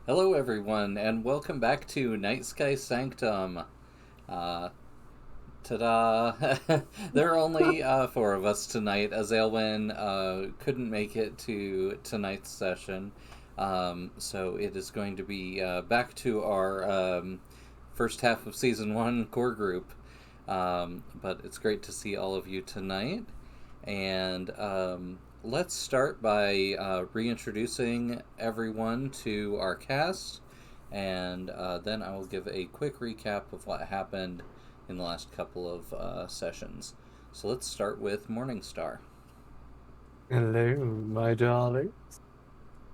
Hello, everyone, and welcome back to Nightsky Sanctum. Uh, Ta-da! There are only four of us tonight, as Aelwyn couldn't make it to tonight's session. So it is going to be back to our first half of Season 1 core group. But it's great to see all of you tonight. And let's start by reintroducing everyone to our cast, and then I will give a quick recap of what happened in the last couple of sessions. So let's start with Morningstar. Hello, my darlings.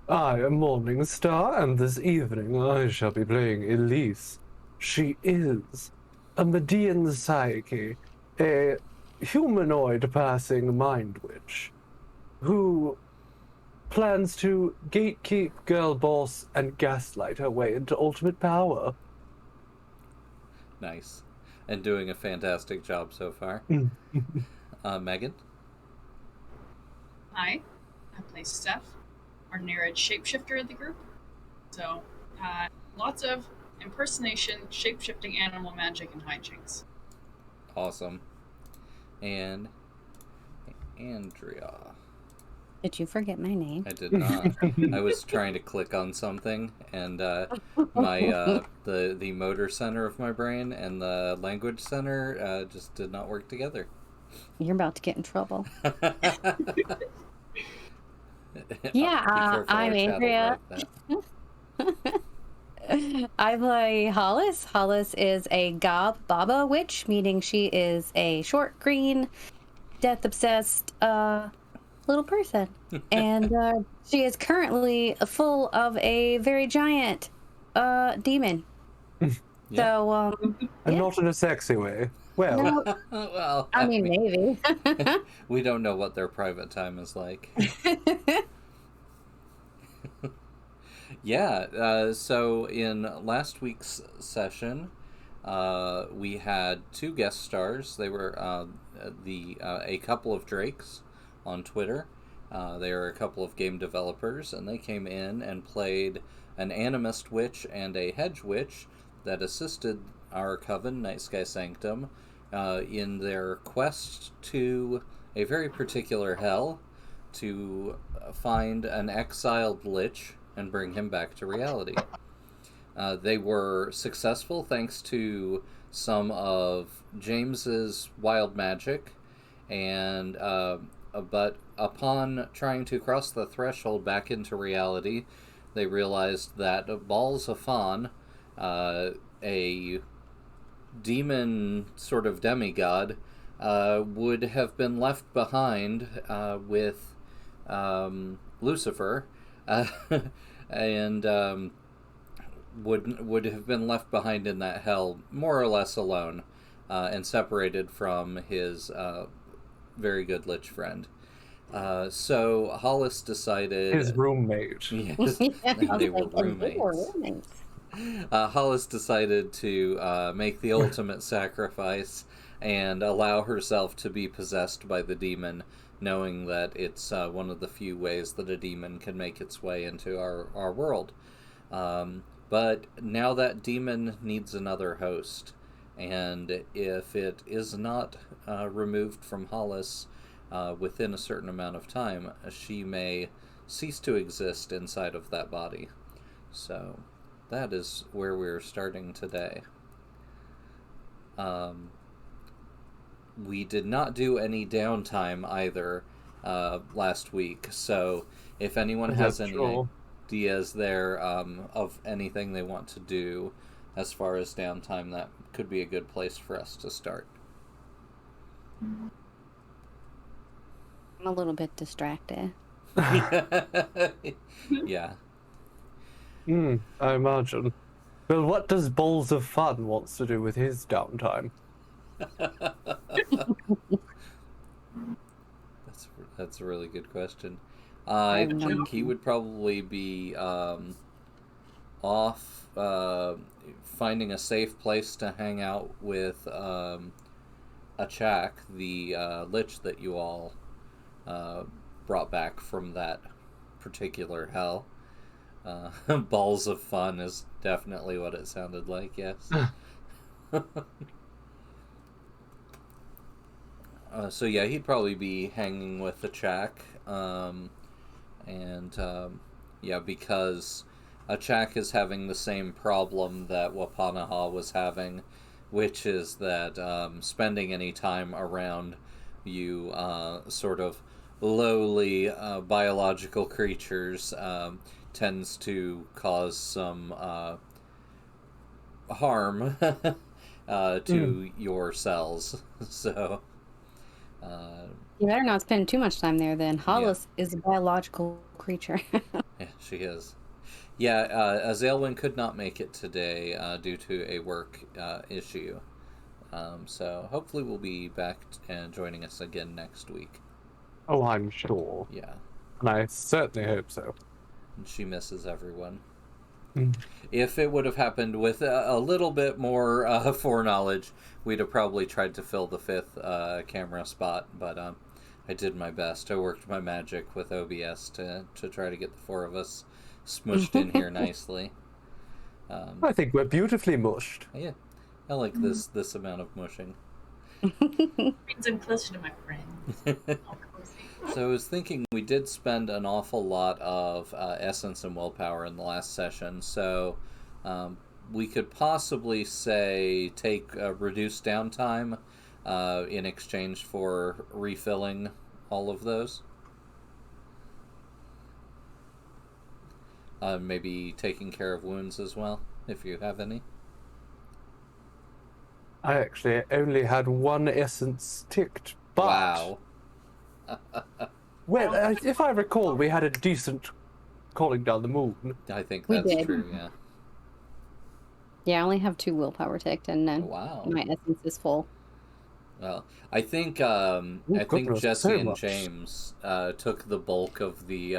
I am Morningstar, and this evening I shall be playing Elise. She is a Median Psyche, a humanoid passing mind witch, who plans to gatekeep girl boss and gaslight her way into ultimate power. Nice. And doing a fantastic job so far. Megan? Hi, I play Steph, our Nereid shapeshifter of the group. So, lots of impersonation, shapeshifting animal magic, and hijinks. Awesome. And Andrea. Did you forget my name? I did not. I was trying to click on something, and my the motor center of my brain and the language center just did not work together. You're about to get in trouble. Yeah, I'm Andrea. I play Hollis. Hollis is a Baba witch, meaning she is a short, green, death-obsessed little person. And she is currently full of a very giant demon. Yeah. So, And not in a sexy way. Well, no, Well, I mean, maybe. We don't know what their private time is like. Yeah, so in last week's session, we had two guest stars. They were a couple of Drakes on Twitter. They are a couple of game developers, and they came in and played an animist witch and a hedge witch that assisted our coven, Nightsky Sanctum, in their quest to a very particular hell to find an exiled lich and bring him back to reality. They were successful thanks to some of James's wild magic, and but upon trying to cross the threshold back into reality, they realized that Balls Afan, a demon sort of demigod, would have been left behind with Lucifer, and would have been left behind in that hell more or less alone, and separated from his very good lich friend. So Hollis decided... his roommate. Yes, they were roommates. Hollis decided to make the ultimate sacrifice and allow herself to be possessed by the demon, knowing that it's one of the few ways that a demon can make its way into our world. But now that demon needs another host, and if it is not removed from Hollis within a certain amount of time, she may cease to exist inside of that body. So that is where we're starting today. We did not do any downtime either last week, so if anyone has any ideas there of anything they want to do as far as downtime, that could be a good place for us to start. I'm a little bit distracted. Yeah. I imagine. Well, what does Balls of Fun wants to do with his downtime? That's a really good question. I think he would probably be off finding a safe place to hang out with Achak, the lich that you all brought back from that particular hell. Balls of fun is definitely what it sounded like, yes. So yeah, he'd probably be hanging with the Chak. Yeah, because Chak is having the same problem that Wapanaha was having, which is that spending any time around you sort of lowly biological creatures tends to cause some harm to your cells. So You better not spend too much time there then. Hollis is a biological creature. yeah, she is. Yeah, Azaelwyn could not make it today due to a work issue. So hopefully we'll be back and joining us again next week. Oh, I'm sure. Yeah. And I certainly hope so. And she misses everyone. Mm. If it would have happened with a little bit more foreknowledge, we'd have probably tried to fill the 5th camera spot, but I did my best. I worked my magic with OBS to try to get the 4 of us smushed in here nicely. I think we're beautifully mushed. Yeah, I like this amount of mushing. Brings him closer to my friends. So I was thinking we did spend an awful lot of essence and willpower in the last session, so we could possibly say take reduced downtime in exchange for refilling all of those. Maybe taking care of wounds as well, if you have any. I actually only had 1 essence ticked, but... Wow. Well, if I recall, we had a decent calling down the moon. I think We that's did. true, yeah. Yeah, I only have 2 willpower ticked, and then Wow. my essence is full. Well, I think goodness, Jesse so and much. James took the bulk of the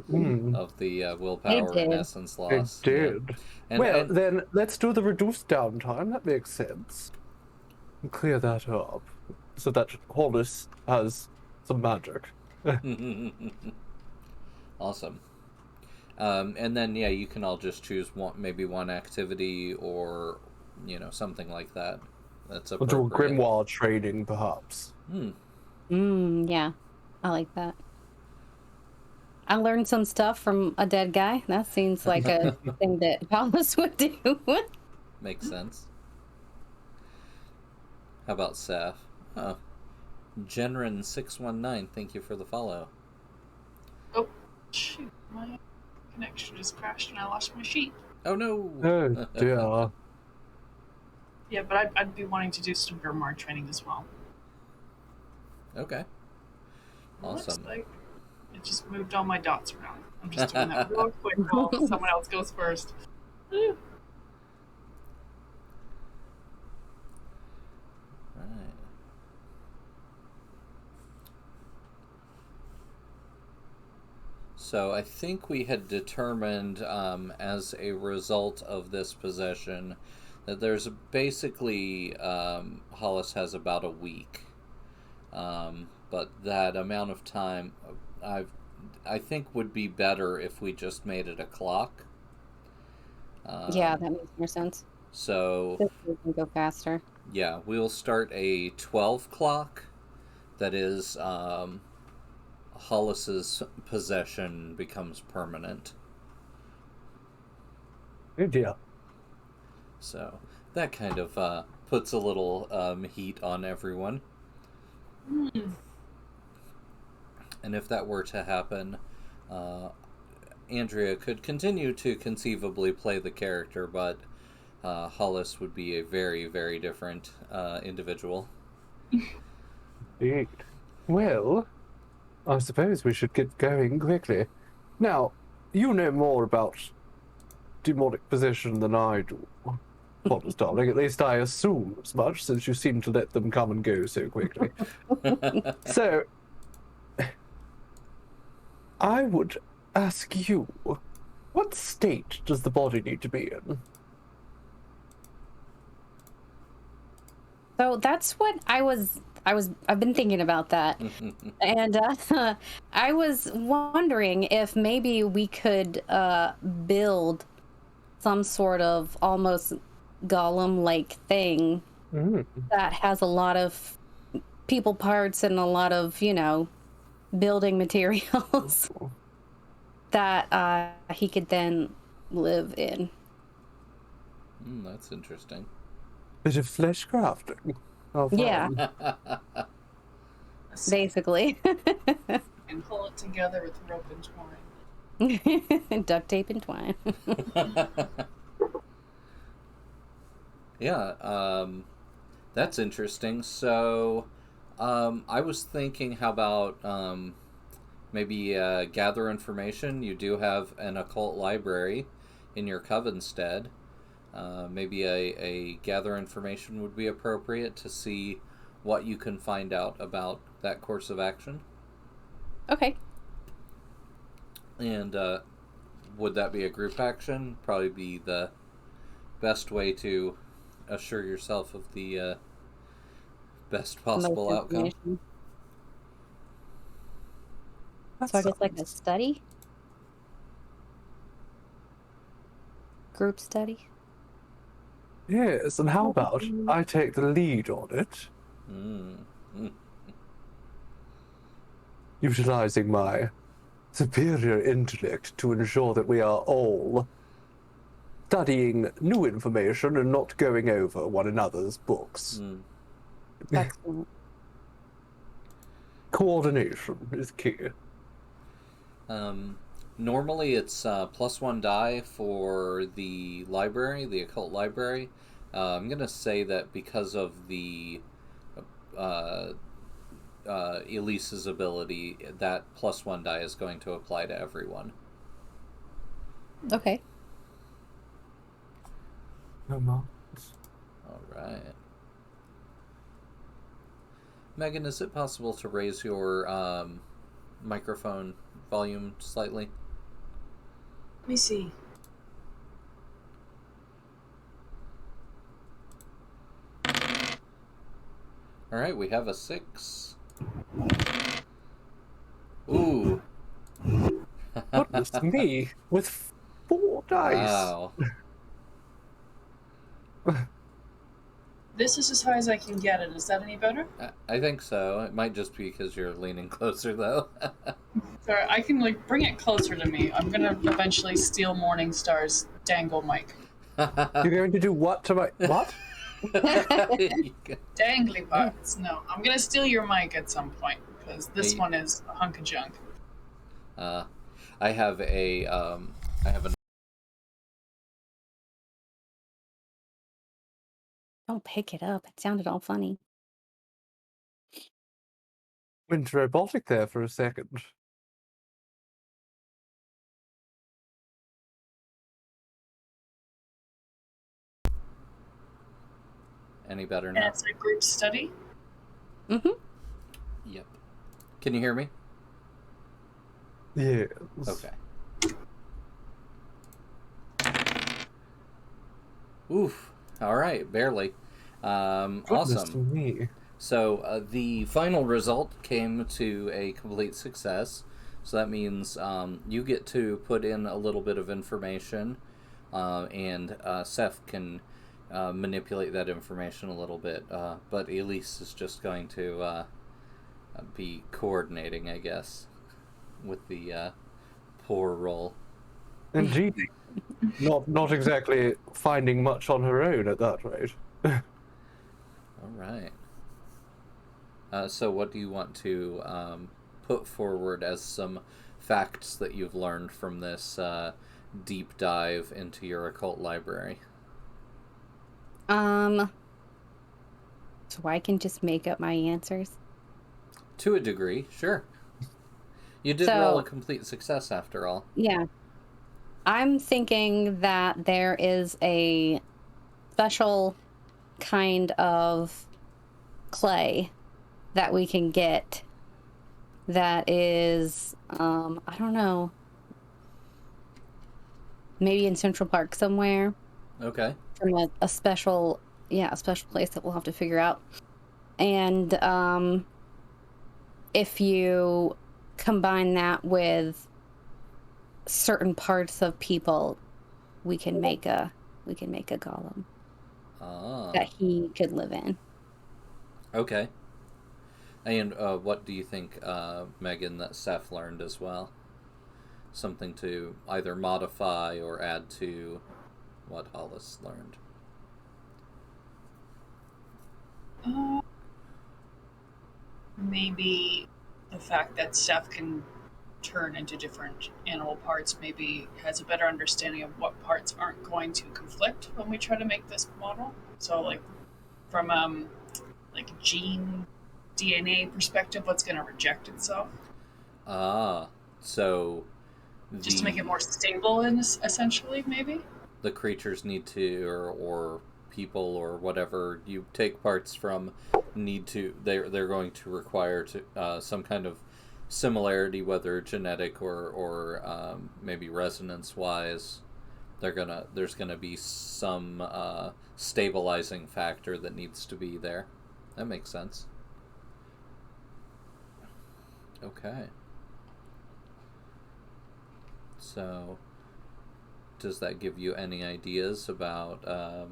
willpower They and did. essence It loss. did. Yeah. And, Well, and then let's do the reduced downtime. That makes sense. And clear that up so that Hollis has some magic. awesome. And then yeah, you can all just choose maybe one activity or something like that. That's We'll do a appropriate. grimoire training, perhaps. Yeah. I like that. I learned some stuff from a dead guy. That seems like a thing that Hollis would do. Makes sense. How about Seth? Oh. Genrin619, thank you for the follow. Oh, shoot. My connection just crashed and I lost my sheet. Oh no! Oh, dear. Yeah, but I'd be wanting to do some grimoire training as well. Okay. Looks Awesome. like it just moved all my dots around. I'm just doing that real quick while someone else goes first. Right. So I think we had determined, as a result of this possession, that there's basically Hollis has about a week, but that amount of time, I think would be better if we just made it a clock. Yeah, that makes more sense. So This can go faster. yeah, we'll start a 12 clock. That is, Hollis's possession becomes permanent. Oh, dear. So that kind of puts a little heat on everyone. And if that were to happen, Andrea could continue to conceivably play the character, but Hollis would be a very, very different individual. Indeed. Well, I suppose we should get going quickly. Now, you know more about demonic possession than I do. Hollis, darling, at least I assume as much, since you seem to let them come and go so quickly. So, I would ask you, what state does the body need to be in? So that's what I was I've been thinking about that, and I was wondering if maybe we could build some sort of almost golem-like thing that has a lot of people parts and a lot of, building materials that he could then live in. That's interesting. Bit of flesh crafting. How fun. Yeah, basically. And pull it together with rope and twine. Duct tape and twine. Yeah, that's interesting. So, I was thinking, how about maybe gather information? You do have an occult library in your covenstead. Maybe a gather information would be appropriate to see what you can find out about that course of action. Okay. And would that be a group action? Probably be the best way to assure yourself of the best possible Most outcome. information. That So I guess like a sounds- study? Group study? Yes, and how about I take the lead on it, utilizing my superior intellect to ensure that we are all studying new information and not going over one another's books. Excellent. Coordination is key. Normally it's +1 die for the library, the occult library. I'm going to say that because of the Elise's ability, that +1 die is going to apply to everyone. Okay. No more. All right. Megan, is it possible to raise your microphone volume slightly? Let me see. All right, we have a 6. Ooh. Goodness me, with 4 dice. Wow. This is as high as I can get it. Is that any better? I think so. It might just be because you're leaning closer, though. Sorry, I can bring it closer to me. I'm gonna eventually steal Morningstar's dangle mic. You're going to do what to my... What? Dangly parts. No, I'm gonna steal your mic at some point because this Hey. one is a hunk of junk. I have a Don't pick it up. It sounded all funny. Went robotic there for a second. Any better And now? it's a group study. Mm-hmm. Yep. Can you hear me? Yes. Okay. Oof. All right, barely. Goodness Awesome. me. So the final result came to a complete success. So that means you get to put in a little bit of information, and Seth can manipulate that information a little bit. But Elise is just going to be coordinating, I guess, with the poor roll. Indeed. Not exactly finding much on her own at that rate. All right. So what do you want to put forward as some facts that you've learned from this deep dive into your occult library? So I can just make up my answers. To a degree, sure. You did So- roll a complete success after all. Yeah. I'm thinking that there is a special kind of clay that we can get that is, I don't know, maybe in Central Park somewhere Okay. from a special place that we'll have to figure out. And if you combine that with certain parts of people, we can make a golem that he could live in. Okay. And what do you think, Megan, that Seth learned as well? Something to either modify or add to what Hollis learned. Maybe the fact that Seth can turn into different animal parts maybe has a better understanding of what parts aren't going to conflict when we try to make this model. So, like, from like gene DNA perspective, what's going to reject itself? So just to make it more stable, and essentially, maybe the creatures need to, or people or whatever you take parts from, need to. They're going to require to some kind of similarity, whether genetic or maybe resonance wise. There's gonna be some stabilizing factor that needs to be there. That makes sense. Okay. So, does that give you any ideas about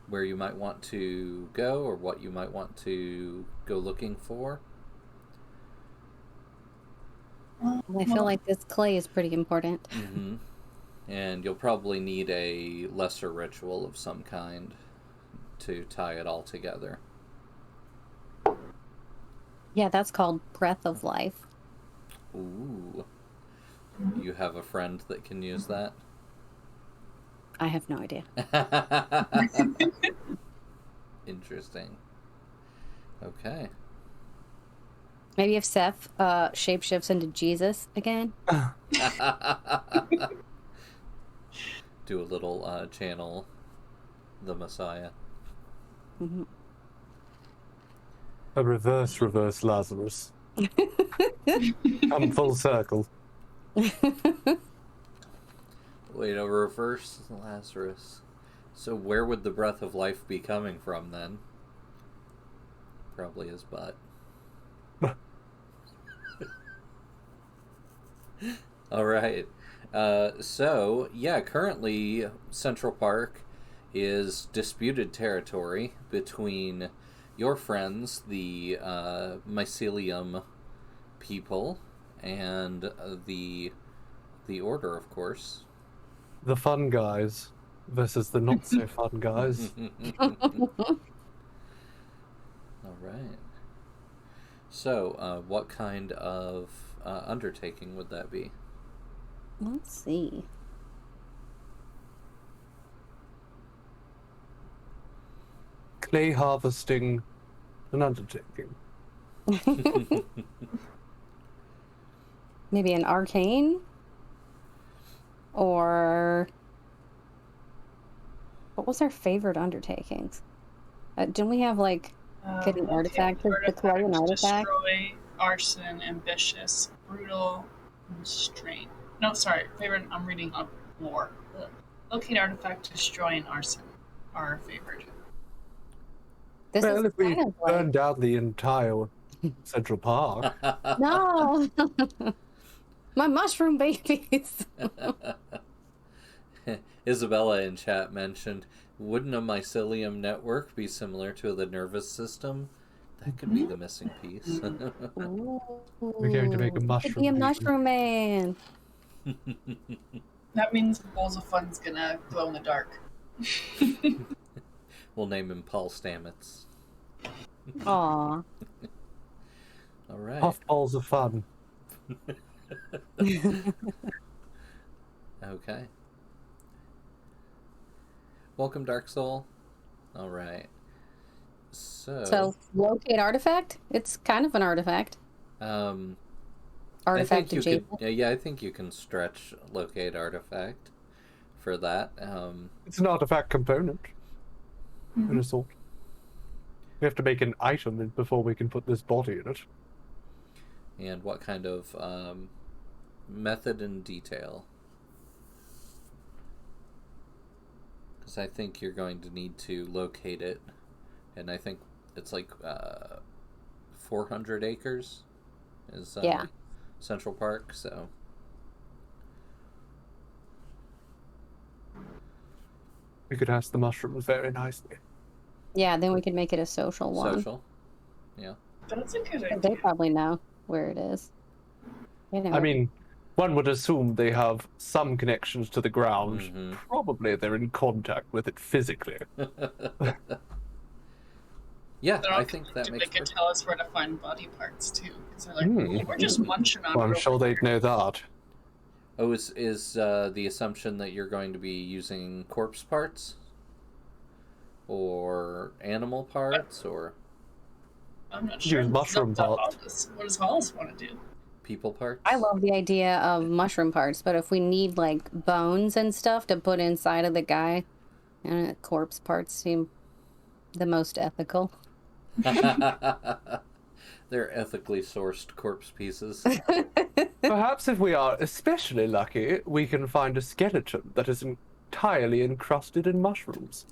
where you might want to go, or what you might want to go looking for? I feel like this clay is pretty important. Mm-hmm. And you'll probably need a lesser ritual of some kind to tie it all together. Yeah, that's called Breath of Life. Ooh. You have a friend that can use that? I have no idea. Interesting. Okay. Maybe if Seth shapeshifts into Jesus again. Do a little channel the Messiah. Mm-hmm. A reverse Lazarus. Come full circle. Wait, a reverse Lazarus. So where would the breath of life be coming from then? Probably his butt. All right. So, yeah, currently Central Park is disputed territory between your friends, the mycelium people, and the Order, of course. The fun guys versus the not so fun guys. All right. So, what kind of undertaking would that be? Let's see. Clay harvesting, an undertaking. Maybe an arcane? Or what was our favorite undertakings? Didn't we have like get an artifact to deploy an artifact? Destroy, arson, ambitious, brutal, restraint. No, sorry, favorite. I'm reading up more. Locate artifact, destroy, and arson are favored. This Well, is if we kind of burn like... down the entire Central Park. No! My mushroom babies! Isabella in chat mentioned, wouldn't a mycelium network be similar to the nervous system? That could be the missing piece. We're going to make a mushroom. Could be a mushroom man. That means Bowls of Fun's gonna glow in the dark. We'll name him Paul Stamets. Aw. All right. Puffballs of fun. Okay. Welcome, Dark Soul. All right. So locate artifact? It's kind of an artifact. Artifact adjacent. Yeah, I think you can stretch locate artifact for that. It's an artifact component. In a sort. We have to make an item before we can put this body in it. And what kind of method and detail? Because I think you're going to need to locate it, and I think it's like 400 acres is Yeah. Central Park, so We could ask the mushrooms very nicely. Yeah, then we could make it a social one. social. Yeah. That's a good They idea. probably know where it is. Anyway. I mean, one would assume they have some connections to the ground. Mhm. Probably they're in contact with it physically. Yeah, They're I all think that connected. makes They could perfect. tell us where to find body parts too, because they're like, Hmm. "Oh, we're just munching on." Well, I'm it sure over they'd know that. Oh, is the assumption that you're going to be using corpse parts or animal parts or I'm not Use sure. mushroom It's up to parts. Hollis. What does Hollis want to do? people parts? I love the idea of mushroom parts, but if we need like bones and stuff to put inside of the guy, corpse parts seem the most ethical. They're ethically sourced corpse pieces. Perhaps if we are especially lucky, we can find a skeleton that is entirely encrusted in mushrooms.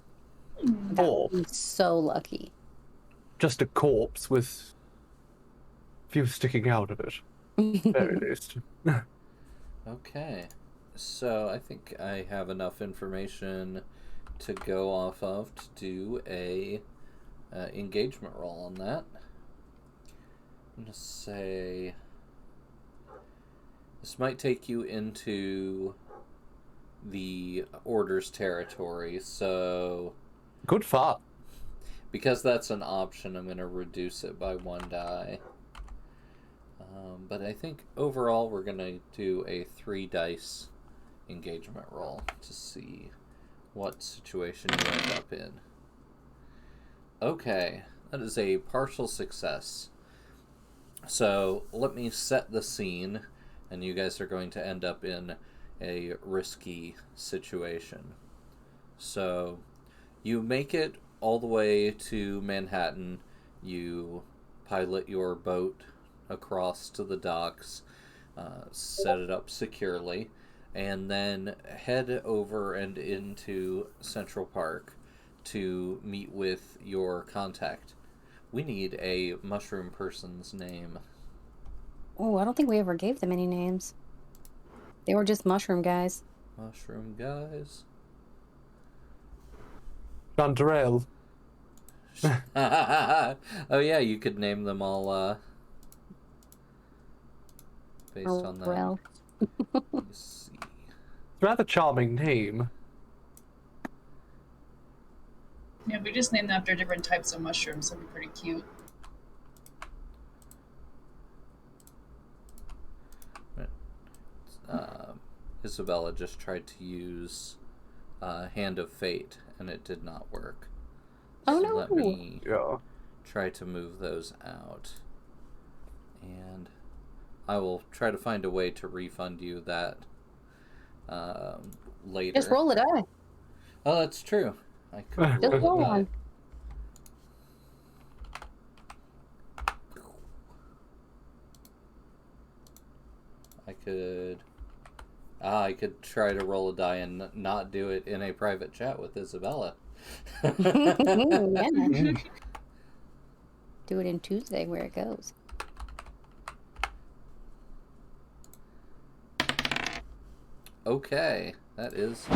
That Or would be so lucky. just a corpse with a few sticking out of it, very least. Okay. So I think I have enough information to go off of to do a engagement roll on that. I'm going to say this might take you into the Order's territory, so Good fun. because that's an option, I'm going to reduce it by 1 die. But I think overall we're going to do a 3 dice engagement roll to see what situation you end up in. Okay, that is a partial success. So let me set the scene, and you guys are going to end up in a risky situation. So you make it all the way to Manhattan. You pilot your boat across to the docks, set it up securely, and then head over and into Central Park to meet with your contact. We need a mushroom person's name. Oh, I don't think we ever gave them any names. They were just mushroom guys. Mushroom guys. Chanterelle. Oh yeah, you could name them all based on that. Well, Let's see. Rather charming name. Yeah, we just named after different types of mushrooms. That'd be pretty cute. Isabella just tried to use Hand of Fate, and it did not work. Oh, So no. let me Yeah. try to move those out. And I will try to find a way to refund you that later. just roll a die. Oh, that's true. I could Just roll roll a die. one. I could try to roll a die and not do it in a private chat with Isabella. Yeah. Do it in Tuesday where it goes. Okay, that is.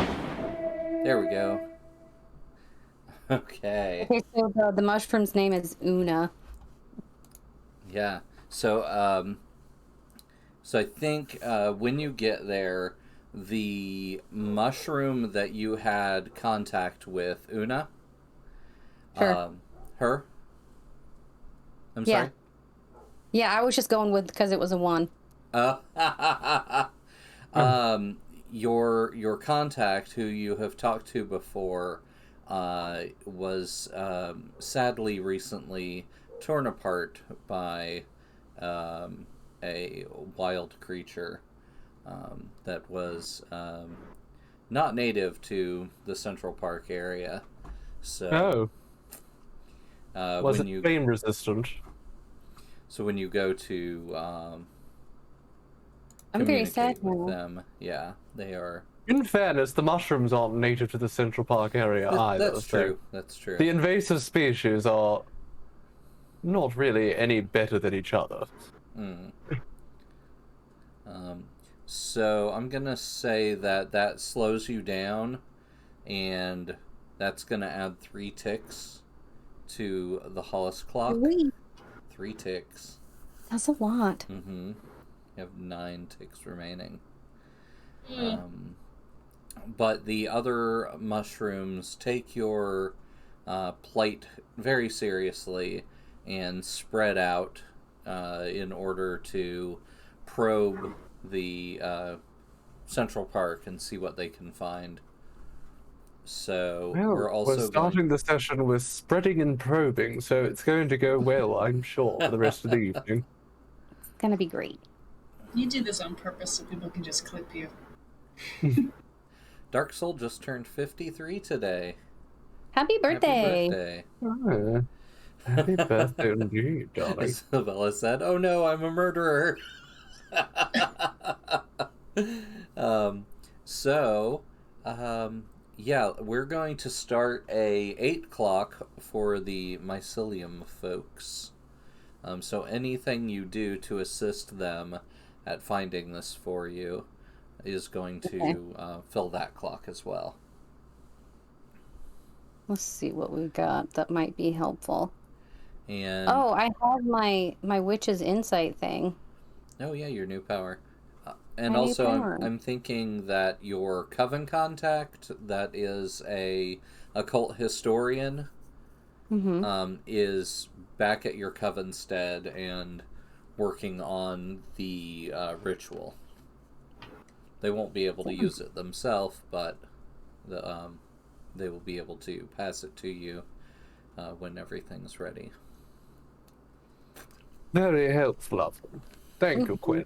There we go. Okay. Okay, so the mushroom's name is Una. Yeah. So I think when you get there, the mushroom that you had contact with, Una. Sure. Her. I'm Yeah. sorry. Yeah, I was just going with because it was a 1. Your contact, who you have talked to before, was sadly recently torn apart by a wild creature that was not native to the Central Park area. So, Was when it you flame resistant? so when you go to I'm very sad communicate with now. them, yeah, they are. In fairness, the mushrooms aren't native to the Central Park area either. That's so true. That's true. The invasive species are not really any better than each other. Mm. So I'm gonna say that slows you down, and that's gonna add 3 ticks to the Hollis clock. 3 ticks. That's a lot. Mm-hmm. You have 9 ticks remaining. But the other mushrooms take your plight very seriously and spread out in order to probe the Central Park and see what they can find. So We're starting the session with spreading and probing, so it's going to go well, I'm sure, for the rest of the evening. It's gonna be great. You do this on purpose so people can just clip you. Dark Soul just turned 53 today. Happy birthday! Happy birthday. Oh, happy birthday indeed, darling. Isabella said, "Oh no, I'm a murderer." Yeah, we're going to start a 8 o'clock for the mycelium folks. So anything you do to assist them at finding this for you is going to fill that clock as well. Let's see what we got that might be helpful. And I have my witch's insight thing. oh yeah, your new power. And My new also, power. I'm thinking that your coven contact, that is a occult historian, is back at your coven stead and working on the ritual. They won't be able to use it themselves, but they will be able to pass it to you when everything's ready. Very helpful of them. Thank you, Quinn.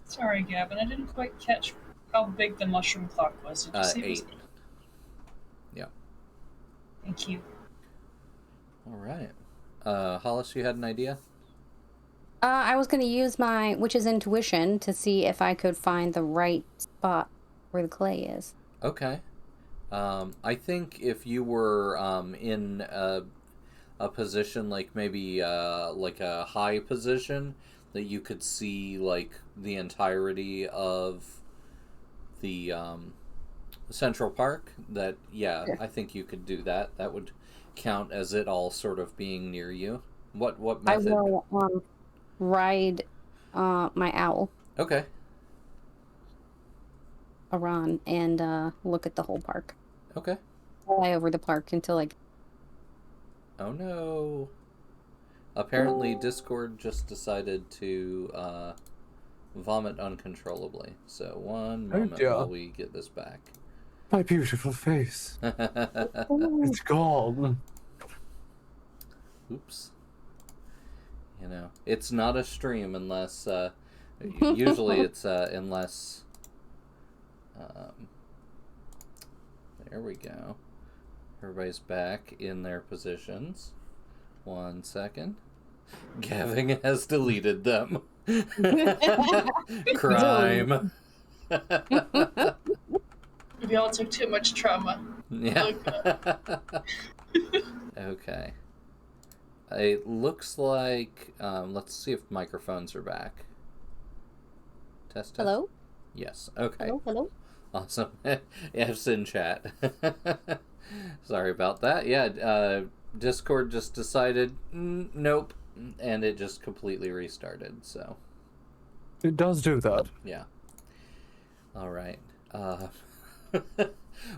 Sorry, Gavin, I didn't quite catch how big the mushroom clock was. Did you say it was 8. Yeah. Thank you. All right. Hollis, you had an idea? I was going to use my witch's intuition to see if I could find the right spot where the clay is. Okay. I think if you were in a position like maybe like a high position, that you could see like the entirety of the Central Park, that I think you could do that. That would count as it all sort of being near you. What method? I will ride my owl. Okay. Around and look at the whole park. Okay. Fly over the park until Oh no. Apparently Discord just decided to vomit uncontrollably. So one moment while we get this back. My beautiful face. It's gone. Oops. You know, it's not a stream unless usually it's unless there we go. Everybody's back in their positions. 1 second. Gavin has deleted them. Crime. We all took too much trauma. Yeah. Okay. It looks like let's see if microphones are back. Test. Hello? Yes. Okay. Hello? Awesome. F's in chat. Sorry about that. Yeah, Discord just decided nope, and it just completely restarted. So it does do that. Yeah. All right.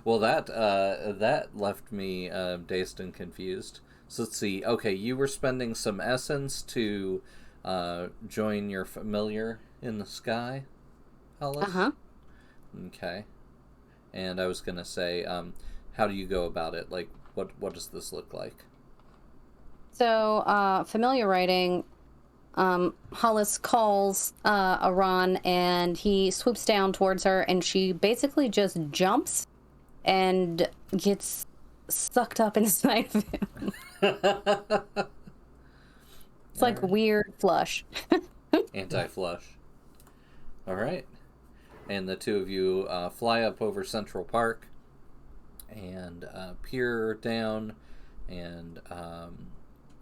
Well, that left me dazed and confused. So let's see. Okay, you were spending some essence to join your familiar in the sky, Hollis? Uh-huh. Okay. And I was gonna say, how do you go about it? Like, what does this look like? So, familiar writing, Hollis calls Aran, and he swoops down towards her, and she basically just jumps and gets sucked up inside of him. It's like weird flush. Anti-flush. All right. And the two of you fly up over Central Park and peer down, and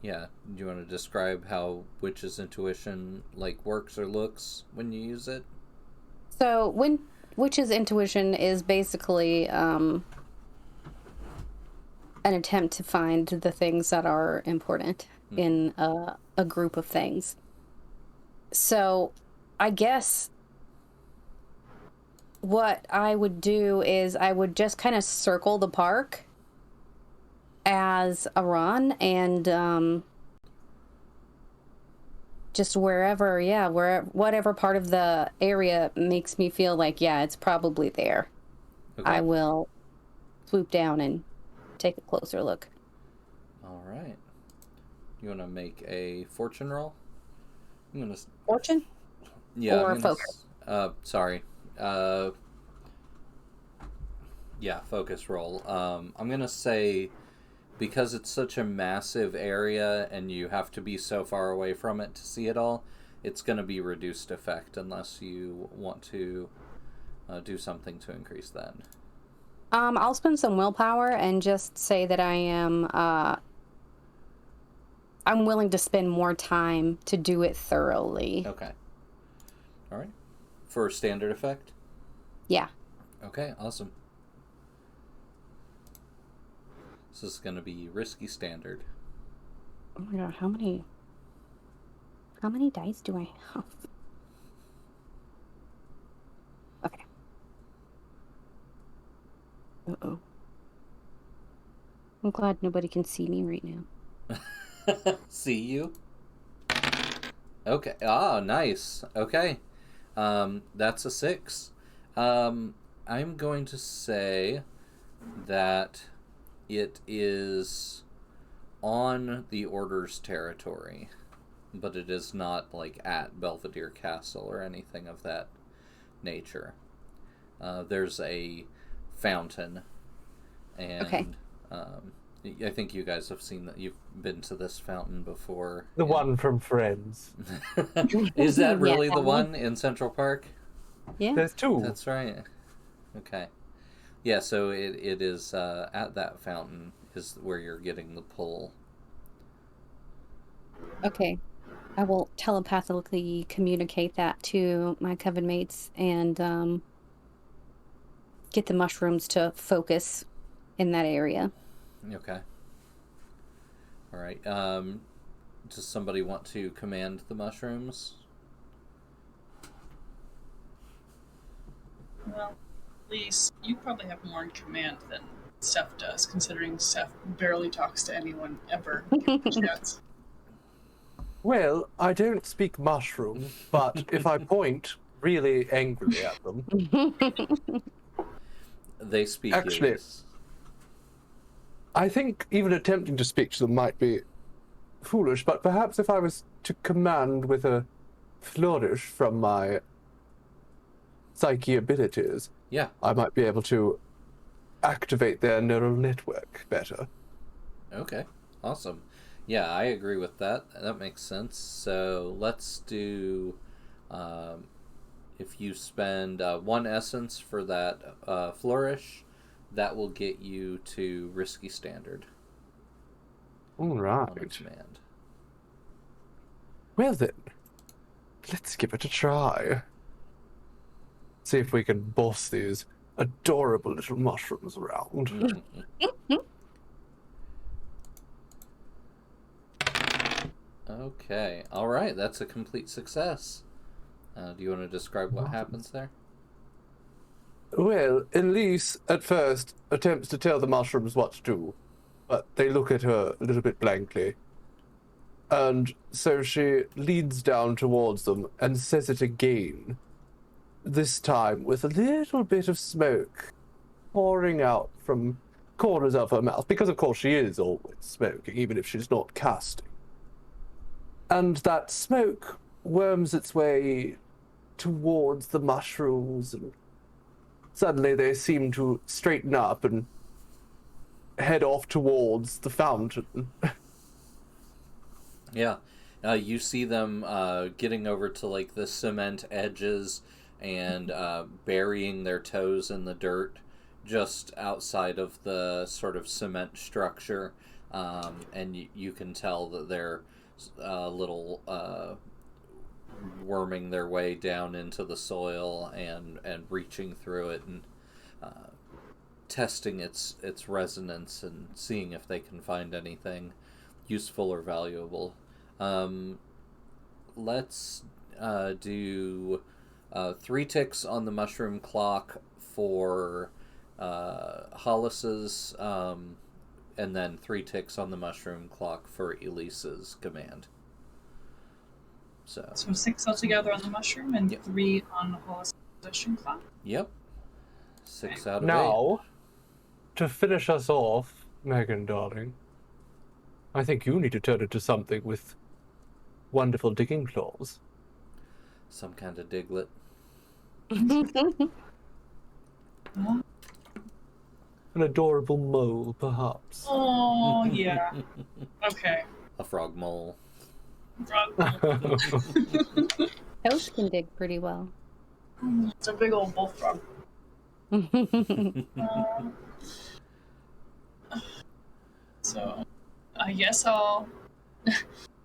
Yeah. Do you want to describe how witch's intuition like works or looks when you use it? So when witch's intuition is basically an attempt to find the things that are important in a group of things. So I guess what I would do is I would just kind of circle the park as a run and just whatever part of the area makes me feel like, yeah, it's probably there. Okay. I will swoop down and take a closer look. All right. You want to make a fortune roll? I'm gonna. Fortune? Yeah. Or I'm gonna, focus? Sorry. Yeah, focus roll. I'm gonna say, because it's such a massive area and you have to be so far away from it to see it all, it's gonna be reduced effect unless you want to do something to increase that. I'll spend some willpower and just say that I'm willing to spend more time to do it thoroughly. Okay. All right. For standard effect? Yeah. Okay, awesome. This is going to be risky standard. Oh my god, how many dice do I have? Okay. Uh-oh. I'm glad nobody can see me right now. See you? Okay. Ah, nice. Okay. That's a 6. I'm going to say that it is on the Order's territory, but it is not like at Belvedere Castle or anything of that nature. There's a fountain, and Okay. I think you guys have seen that. You've been to this fountain before. The one from Friends. Is that really Yeah, the that one in Central Park? Yeah. There's two. That's right. Okay. Yeah, so it is at that fountain is where you're getting the pull. Okay. I will telepathically communicate that to my coven mates and get the mushrooms to focus in that area. Okay. All right. Does somebody want to command the mushrooms? Well, Lise, you probably have more in command than Steph does, considering Steph barely talks to anyone ever. Given the chance. Well, I don't speak mushroom, but if I point really angrily at them, They speak Actually- Yiddish. I think even attempting to speak to them might be foolish, but perhaps if I was to command with a flourish from my psyche abilities, Yeah. I might be able to activate their neural network better. Okay. Awesome. Yeah, I agree with that. That makes sense. So let's do. If you spend 1 essence for that flourish, that will get you to risky standard All on right. command. Well then, let's give it a try. See if we can boss these adorable little mushrooms around. Okay. All right. That's a complete success. Do you want to describe what happens there? Well, Elise, at first, attempts to tell the mushrooms what to do, but they look at her a little bit blankly. And so she leads down towards them and says it again, this time with a little bit of smoke pouring out from corners of her mouth, because of course she is always smoking, even if she's not casting. And that smoke worms its way towards the mushrooms, and suddenly they seem to straighten up and head off towards the fountain. Yeah. You see them getting over to like the cement edges and burying their toes in the dirt just outside of the sort of cement structure and you can tell that they're little worming their way down into the soil and reaching through it and testing its resonance and seeing if they can find anything useful or valuable. Let's do 3 ticks on the mushroom clock for Hollis's, and then 3 ticks on the mushroom clock for Elise's command. So 6 altogether on the mushroom and Yep. 3 on the Hollis position clock. Yep. 6 out of 8. Now, to finish us off, Megan, darling, I think you need to turn into something with wonderful digging claws. Some kind of diglet. An adorable mole, perhaps. Oh, yeah. Okay. A frog mole. Toast can dig pretty well. It's a big old bullfrog. So, I guess I'll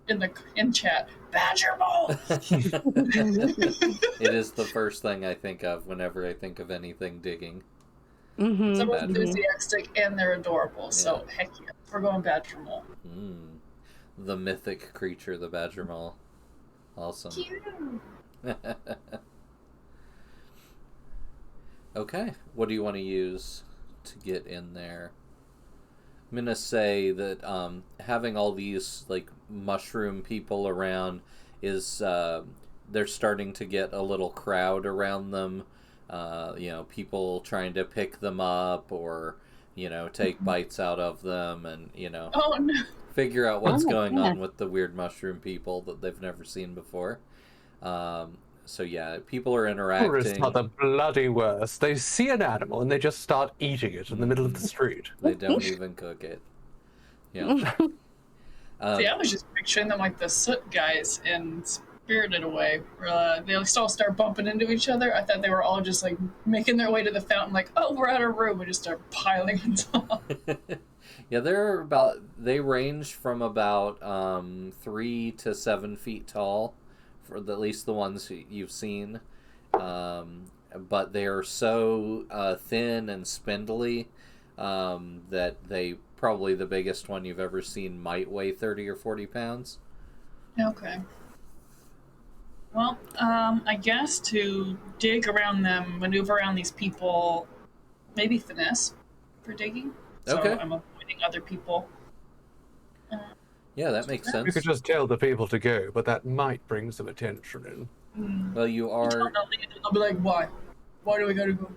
in chat, badger mole. It is the first thing I think of whenever I think of anything digging. So Badger. enthusiastic and they're adorable. So heck yeah, we're going badger mole. The mythic creature, the badger mole. Awesome. Cute. Okay, what do you want to use to get in there? I'm gonna say that having all these like mushroom people around is they're starting to get a little crowd around them. People trying to pick them up or take bites out of them and Oh no. figure out what's going yeah. on with the weird mushroom people that they've never seen before. So yeah, people are Tourists interacting. are the bloody worst. They see an animal and they just start eating it in the middle of the street. They don't even cook it. Yeah. See, I was just picturing them like the soot guys in Spirited Away. Where, they all start bumping into each other. I thought they were all just like making their way to the fountain, like, oh, we're out of room, and just start piling on top. Yeah, they range from about 3 to 7 feet tall, for at least the ones you've seen. But they are so thin and spindly that they probably the biggest one you've ever seen might weigh 30 or 40 pounds. Okay. Well, I guess to dig around them, maneuver around these people, maybe finesse for digging. So Okay. I'm avoiding other people. Yeah, that makes You sense. could just tell the people to go, but that might bring some attention in. Well, you are I'll be like, why? Why do we gotta go?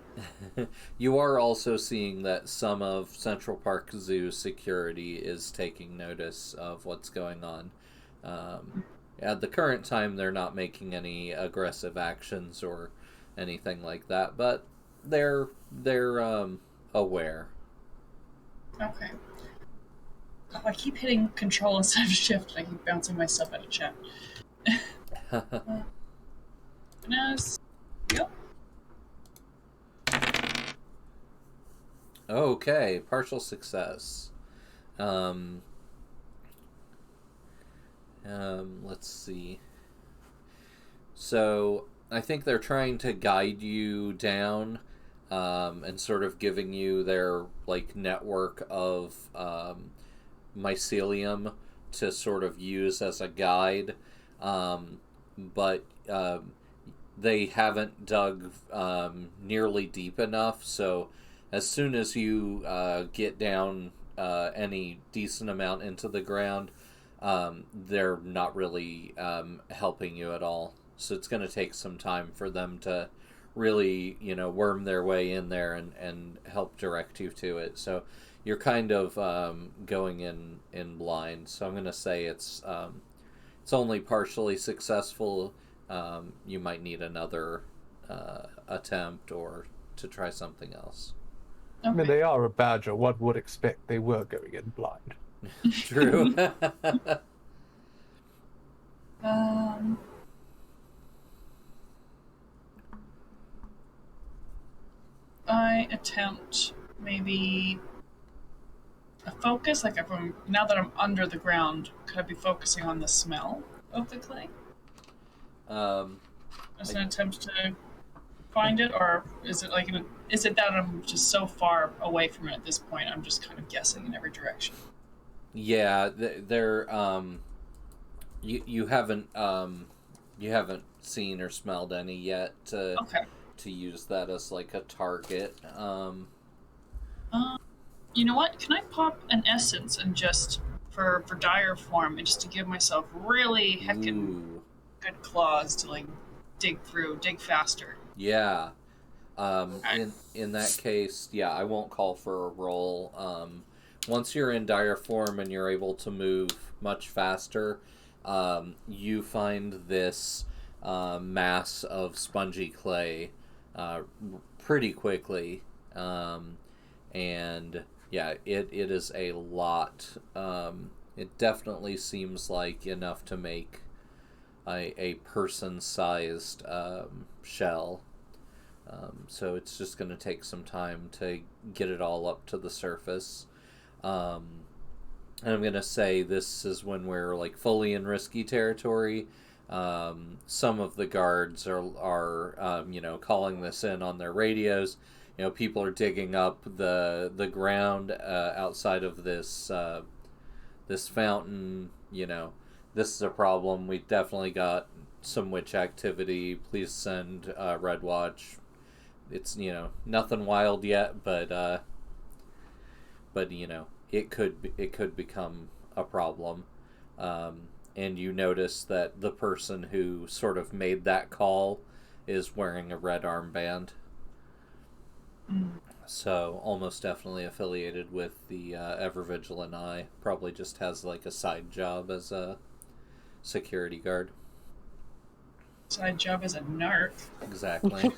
you are also seeing that some of Central Park Zoo security is taking notice of what's going on. At the current time, they're not making any aggressive actions or anything like that, but they're aware. Okay. Oh, I keep hitting control instead of shift, and I keep bouncing myself out of chat. Finesse. Yep. Okay, partial success. Let's see. So I think they're trying to guide you down, and sort of giving you their like network of mycelium to sort of use as a guide, but they haven't dug nearly deep enough. So as soon as you get down any decent amount into the ground, they're not really helping you at all. So it's going to take some time for them to really, worm their way in there and help direct you to it. So you're kind of going in blind. So I'm going to say it's only partially successful. You might need another attempt or to try something else. Okay. I mean, they are a badger. One would expect they were going in blind. True. I attempt maybe a focus? Like, if I'm now that I'm under the ground, could I be focusing on the smell of the clay as an attempt to find it, or is it is it that I'm just so far away from it at this point? I'm just kind of guessing in every direction. Yeah, they're you haven't seen or smelled any yet to use that as like a target. You know what? Can I pop an essence and just for dire form and just to give myself really heckin' good claws to like dig faster? Yeah. In that case, yeah, I won't call for a roll. Once you're in dire form and you're able to move much faster, you find this mass of spongy clay pretty quickly, and yeah, it is a lot. It definitely seems like enough to make a person-sized shell. So it's just going to take some time to get it all up to the surface. And I'm going to say this is when we're like fully in risky territory. Some of the guards are calling this in on their radios. You know, people are digging up the ground outside of this this fountain. You know, this is a problem. We definitely got some witch activity. Please send Red Watch. It's, you know, nothing wild yet, but you know, it could become a problem. And you notice that the person who sort of made that call is wearing a red armband. So almost definitely affiliated with the Ever Vigilant Eye. Probably just has like a side job as a security guard. Side job as a narc. Exactly.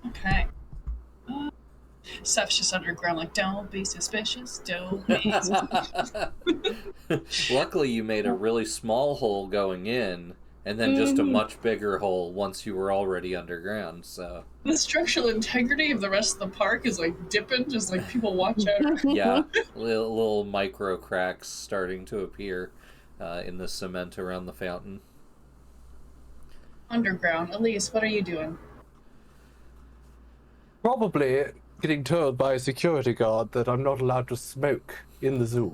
Okay. Steph's just underground, like, don't be suspicious, don't be suspicious. Luckily, you made a really small hole going in, and then just a much bigger hole once you were already underground, so... The structural integrity of the rest of the park is, like, dipping, just like, people watch out. Yeah, little micro cracks starting to appear in the cement around the fountain. Underground. Elise, what are you doing? Probably getting told by a security guard that I'm not allowed to smoke in the zoo.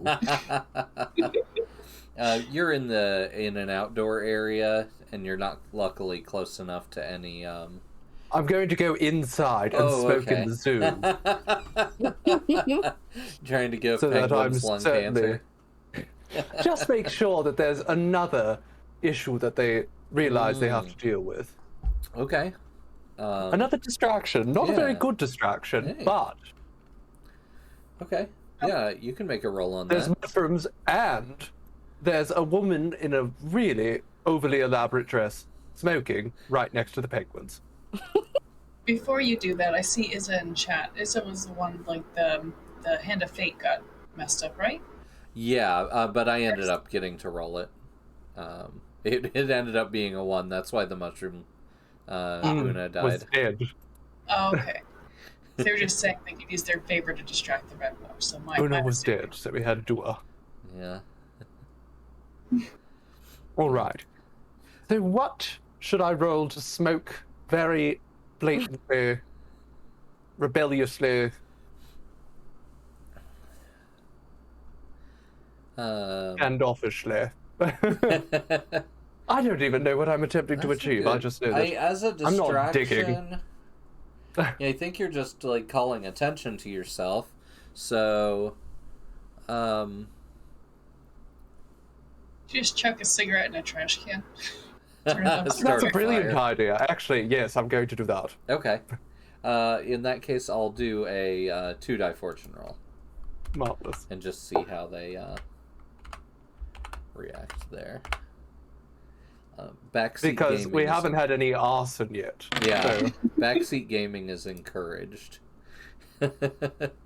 You're in an outdoor area, and you're not luckily close enough to any. I'm going to go inside and smoke in the zoo. Trying to give so penguins lung cancer. Just make sure that there's another issue that they realize they have to deal with. Okay. Another distraction. Not a very good distraction, but... Okay. Yeah, you can make a roll on there's that. mushrooms, and there's a woman in a really overly elaborate dress smoking right next to the penguins. Before you do that, I see Izza in chat. Izza was the one, like, the Hand of Fate got messed up, right? Yeah, but I ended up getting to roll it. It ended up being a 1. That's why the mushroom Una died. Was dead. Oh, okay. They were just saying they could use their favor to distract the Red Dwarf, so Una was dead, so we had to do her. Yeah. Alright. So what should I roll to smoke very blatantly, rebelliously, standoffishly? I don't even know what I'm attempting to achieve. I just know that as a distraction, I'm not digging. Yeah, I think you're just like calling attention to yourself. So, just chuck a cigarette in a trash can. That's a brilliant idea. Actually, yes, I'm going to do that. Okay. In that case, I'll do a 2-die fortune roll. Marvelous. And just see how they react there. Backseat because gaming we haven't had any arson yet. Yeah, so. Backseat gaming is encouraged.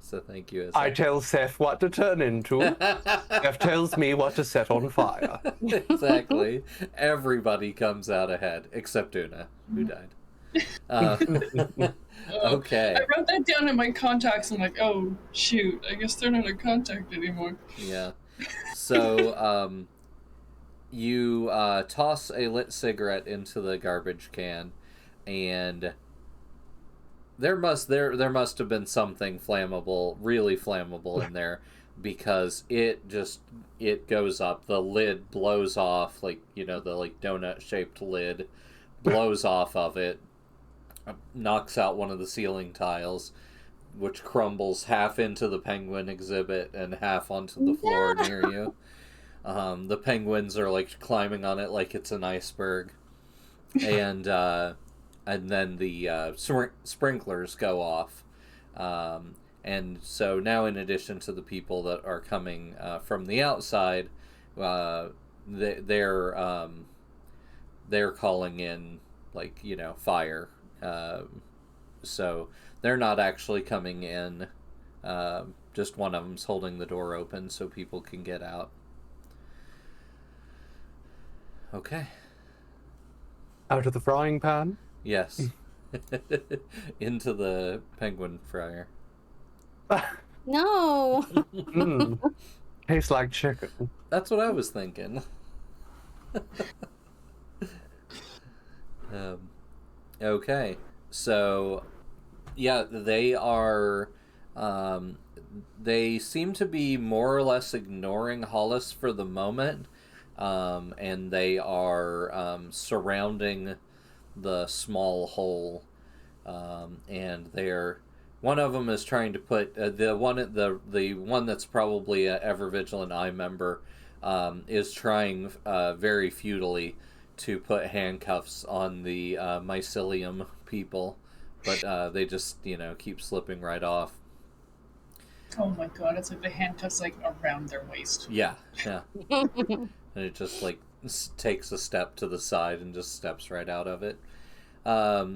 So thank you. I tell Seth what to turn into. Seth tells me what to set on fire. Exactly. Everybody comes out ahead, except Una, who died. Uh, okay. I wrote that down in my contacts. I'm like, oh shoot, I guess they're not in contact anymore. Yeah. So, you toss a lit cigarette into the garbage can, and there must have been something flammable, really flammable in there, because it goes up. The lid blows off, like, you know, the like donut shaped lid blows off of it, knocks out one of the ceiling tiles, which crumbles half into the penguin exhibit and half onto the floor near you. The penguins are like climbing on it like it's an iceberg, and then the sprinklers go off, and so now, in addition to the people that are coming from the outside, they're calling in, like, you know, fire. So they're not actually coming in. Just one of them's holding the door open so people can get out. Okay. Out of the frying pan? Yes. Into the penguin fryer. No. Tastes like chicken. That's what I was thinking. Okay. So, yeah, they are... they seem to be more or less ignoring Hollis for the moment. And they are surrounding the small hole, and one of them is trying to put the one that's probably a Ever Vigilant Eye member is trying very futilely to put handcuffs on the mycelium people, but they just, you know, keep slipping right off. Oh my god, it's like the handcuffs like around their waist. Yeah. And it just, like, takes a step to the side and just steps right out of it. But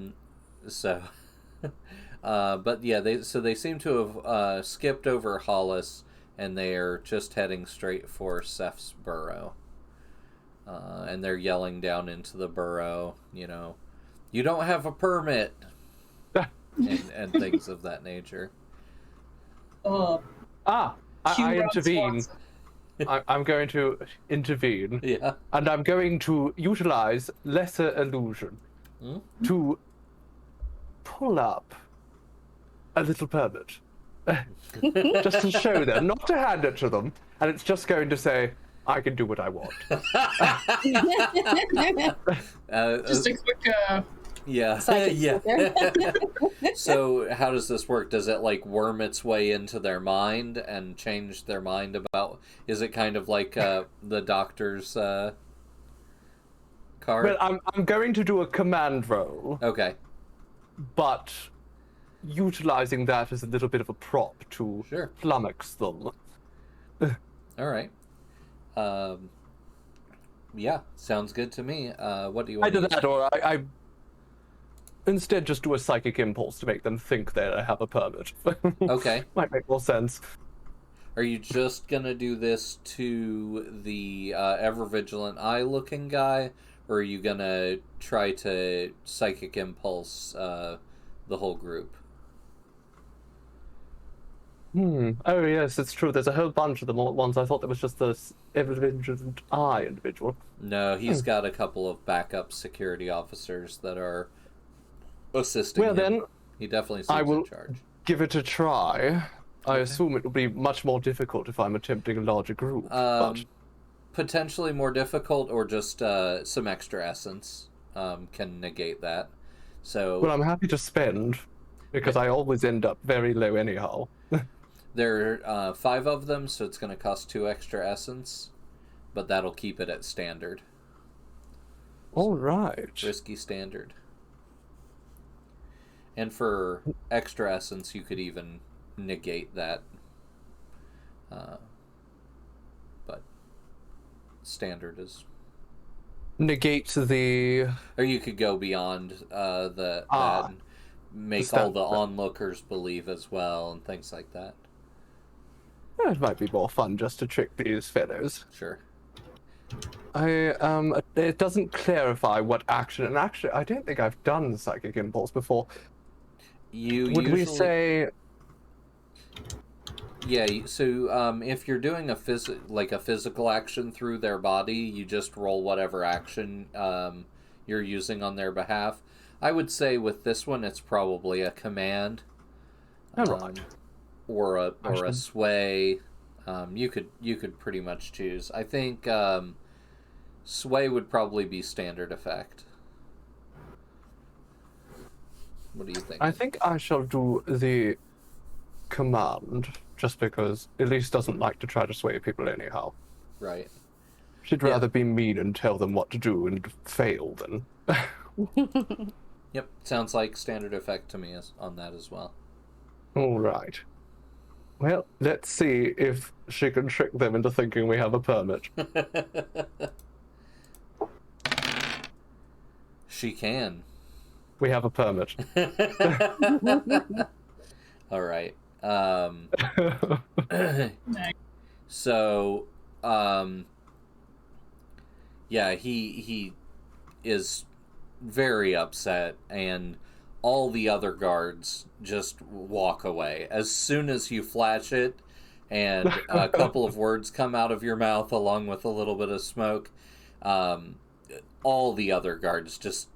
yeah, they seem to have skipped over Hollis, and they are just heading straight for Seth's burrow. And they're yelling down into the burrow, you know, "You don't have a permit," and things of that nature. I intervene. I'm going to intervene. Yeah. And I'm going to utilize lesser illusion to pull up a little permit. Just to show them, not to hand it to them. And it's just going to say, I can do what I want. Just a quick Yeah. Yeah. So how does this work? Does it, like, worm its way into their mind and change their mind about... Is it kind of like the doctor's card? Well, I'm going to do a command roll. Okay. But utilizing that as a little bit of a prop to flummox them. All right. Yeah, sounds good to me. What do you want? Either that, or I instead just do a psychic impulse to make them think that I have a permit. Okay. Might make more sense. Are you just gonna do this to the Ever Vigilant Eye looking guy, or are you gonna try to psychic impulse the whole group? Oh yes, it's true. There's a whole bunch of them all at once. I thought there was just the Ever Vigilant Eye individual. No, he's got a couple of backup security officers that are assisting him. Then, he definitely seems in charge. Give it a try. I assume it will be much more difficult if I'm attempting a larger group. But potentially more difficult, or just some extra essence can negate that. So, well, I'm happy to spend, because I always end up very low anyhow. There are 5 of them, so it's going to cost 2 extra essence, but that'll keep it at standard. All right. Risky standard. And for extra essence, you could even negate that. But standard is... Negate the... Or you could go beyond that, make all the onlookers believe as well, and things like that. It might be more fun just to trick these fellows. Sure. It doesn't clarify what action, and actually, I don't think I've done Psychic Impulse before. You Would we usually say... Yeah, so if you're doing a physical action through their body, you just roll whatever action you're using on their behalf. I would say with this one, it's probably a command, Alright. or a sway. You could pretty much choose. I think sway would probably be standard effect. What do you think? I think I shall do the command, just because Elise doesn't like to try to sway people anyhow. Right. She'd Yeah. rather be mean and tell them what to do and fail than... Yep, sounds like standard effect to me on that as well. Alright. Well, let's see if she can trick them into thinking we have a permit. She can. We have a permit. All right. Nice. So, yeah, he is very upset, and all the other guards just walk away as soon as you flash it, and a couple of words come out of your mouth along with a little bit of smoke. All the other guards just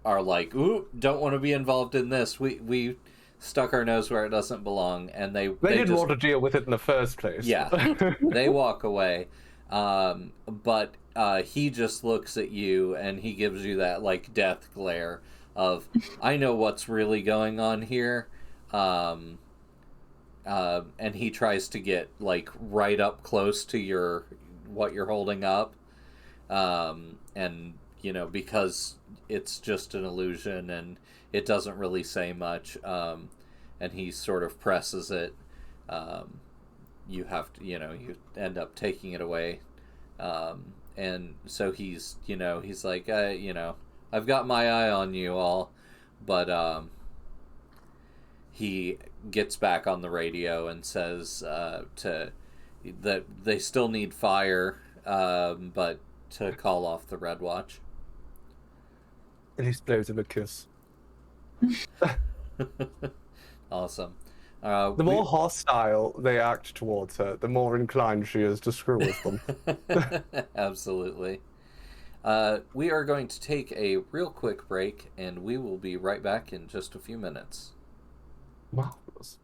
are like, "Ooh, don't want to be involved in this. We stuck our nose where it doesn't belong," and they They didn't just want to deal with it in the first place. Yeah, they walk away. But he just looks at you and he gives you that like death glare of, I know what's really going on here. And he tries to get like right up close to what you're holding up. And because it's just an illusion and it doesn't really say much. And he sort of presses it. You have to, you end up taking it away. And so he's like, I've got my eye on you all, but he gets back on the radio and says that they still need fire, but to call off the Red Watch. Elise blows him a kiss. Awesome. The more hostile they act towards her, the more inclined she is to screw with them. Absolutely. We are going to take a real quick break, and we will be right back in just a few minutes. Marvelous.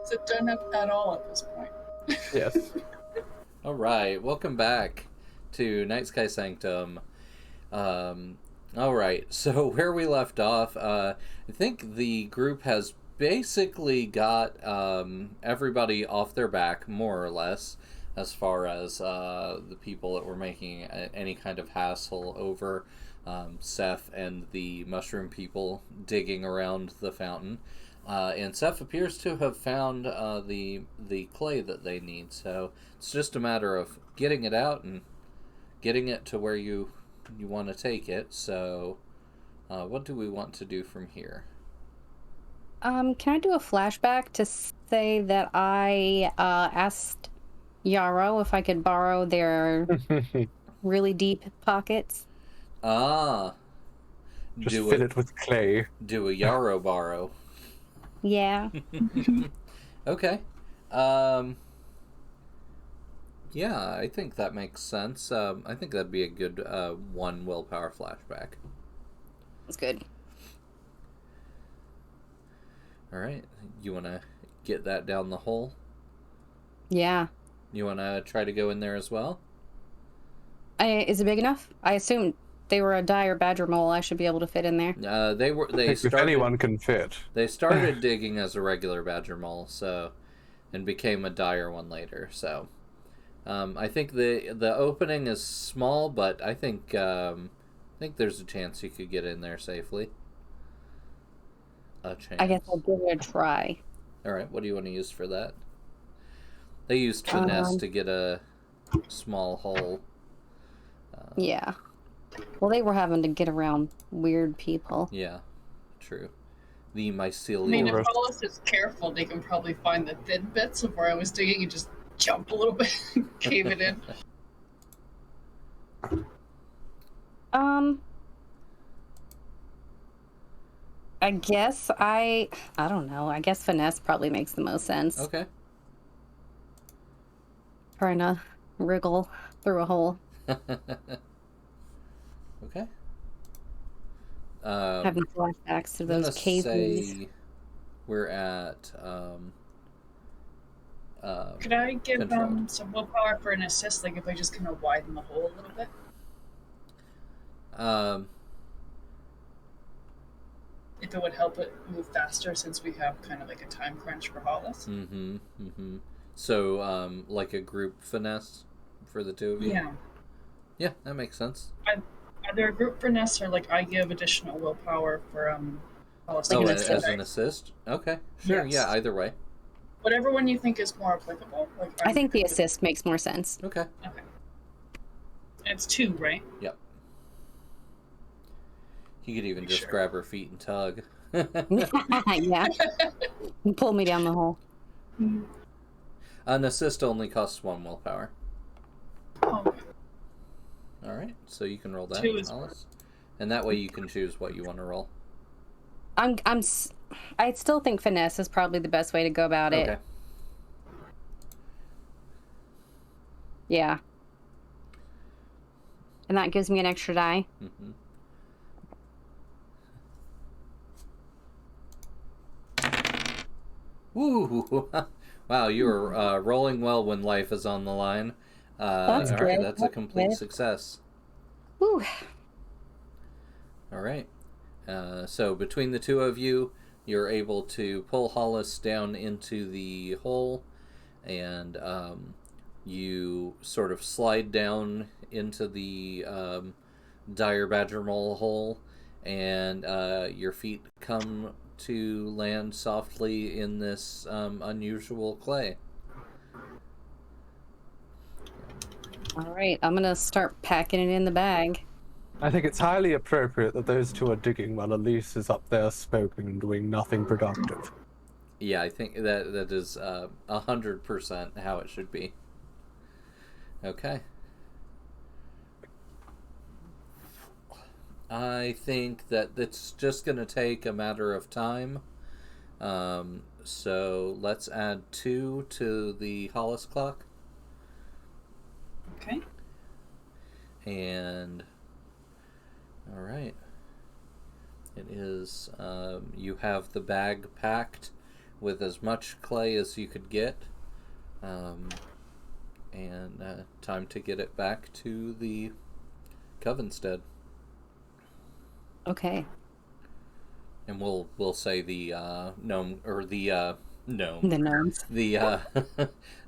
Is it done at all at this point? Yes. All right, welcome back to Nightsky Sanctum. All right, so where we left off, I think the group has basically got everybody off their back, more or less, as far as the people that were making any kind of hassle over Seth and the mushroom people digging around the fountain. And Seth appears to have found the clay that they need, so it's just a matter of getting it out and getting it to where you want to take it. So, what do we want to do from here? Can I do a flashback to say that I asked Yarrow if I could borrow their really deep pockets? Ah, Just do fill it with clay. Do a Yarrow borrow. Yeah. Okay. Yeah, I think that makes sense. I think that'd be a good one willpower flashback. That's good. All right. You want to get that down the hole? Yeah. You want to try to go in there as well? Is it big enough? I assume they were a dire badger mole. I should be able to fit in there. They If anyone can fit. They started digging as a regular badger mole, so, and became a dire one later. So, I think the opening is small, but I think there's a chance you could get in there safely. A chance. I guess I'll give it a try. All right. What do you want to use for that? They used finesse to get a small hole. Yeah. Well, they were having to get around weird people. Yeah, true. The mycelium. I mean, if Hollis is careful, they can probably find the thin bits of where I was digging and just jump a little bit and cave it in. I guess I don't know. I guess finesse probably makes the most sense. Okay. Trying to wriggle through a hole. Okay. Having flashbacks to those caves. We're at Could I give some willpower for an assist, like if I just kind of widen the hole a little bit? If it would help it move faster, since we have kind of like a time crunch for Hollis. So, like a group finesse for the two of you? Yeah. Yeah, that makes sense. Either a group finesse or like I give additional willpower for Hollis. Like as an assist? Okay, sure. Yes. Yeah, either way. Whatever one you think is more applicable. Like I think the assist makes more sense. Okay. Okay. It's 2, right? Yep. You could even just grab her feet and tug. Yeah. Pull me down the hole. An assist only costs 1 willpower. Oh. All right, so you can roll that, 2 Alice, and that way you can choose what you want to roll. I still think finesse is probably the best way to go about it. Okay. Yeah. And that gives me an extra die. Mm-hmm. Woo! Wow, you were rolling well when life is on the line. That's all right, good. that's a complete success. Woo. All right. So between the two of you, you're able to pull Hollis down into the hole, and you sort of slide down into the dire badger mole hole, and your feet come to land softly in this unusual clay. All right, I'm gonna start packing it in the bag. I think it's highly appropriate that those two are digging while Elise is up there smoking and doing nothing productive. Yeah, I think that is 100% how it should be. Okay. I think that it's just going to take a matter of time. So let's add 2 to the Hollis clock. Okay. And all right. It is you have the bag packed with as much clay as you could get, and time to get it back to the Covenstead. Okay. And we'll say the gnome, or the gnome, The gnomes. the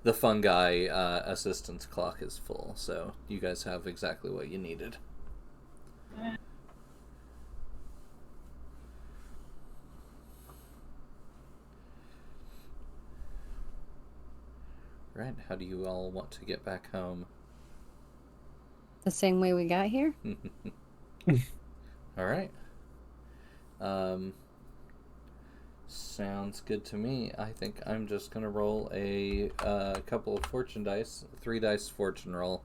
the fungi assistance clock is full, so you guys have exactly what you needed. Right, how do you all want to get back home? The same way we got here? All right. Sounds good to me. I think I'm just gonna roll a couple of fortune dice, 3 dice fortune roll,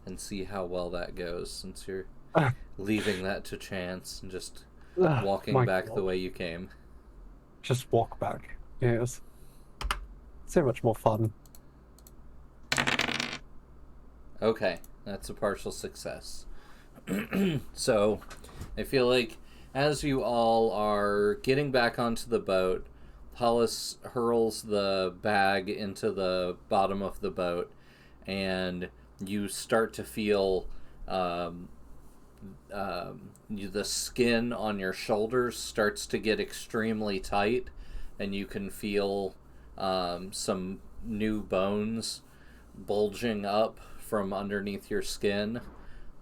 and see how well that goes, since you're leaving that to chance and just walking back God. the way you came. Just walk back. Yes. So much more fun. Okay, that's a partial success. So, I feel like as you all are getting back onto the boat, Hollis hurls the bag into the bottom of the boat, and you start to feel the skin on your shoulders starts to get extremely tight, and you can feel some new bones bulging up from underneath your skin,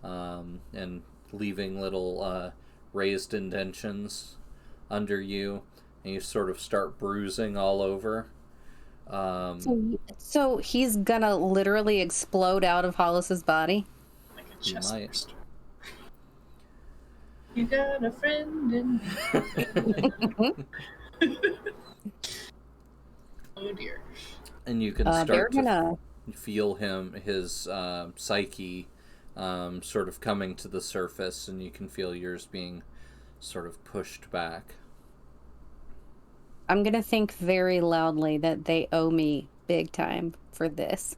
and leaving little raised indentions under you, and you sort of start bruising all over. So he's gonna literally explode out of Hollis's body? Like a You chest might. burst. You got a friend in me. Oh dear. And you can they're start to gonna... feel his psyche sort of coming to the surface, and you can feel yours being sort of pushed back. I'm gonna think very loudly that they owe me big time for this.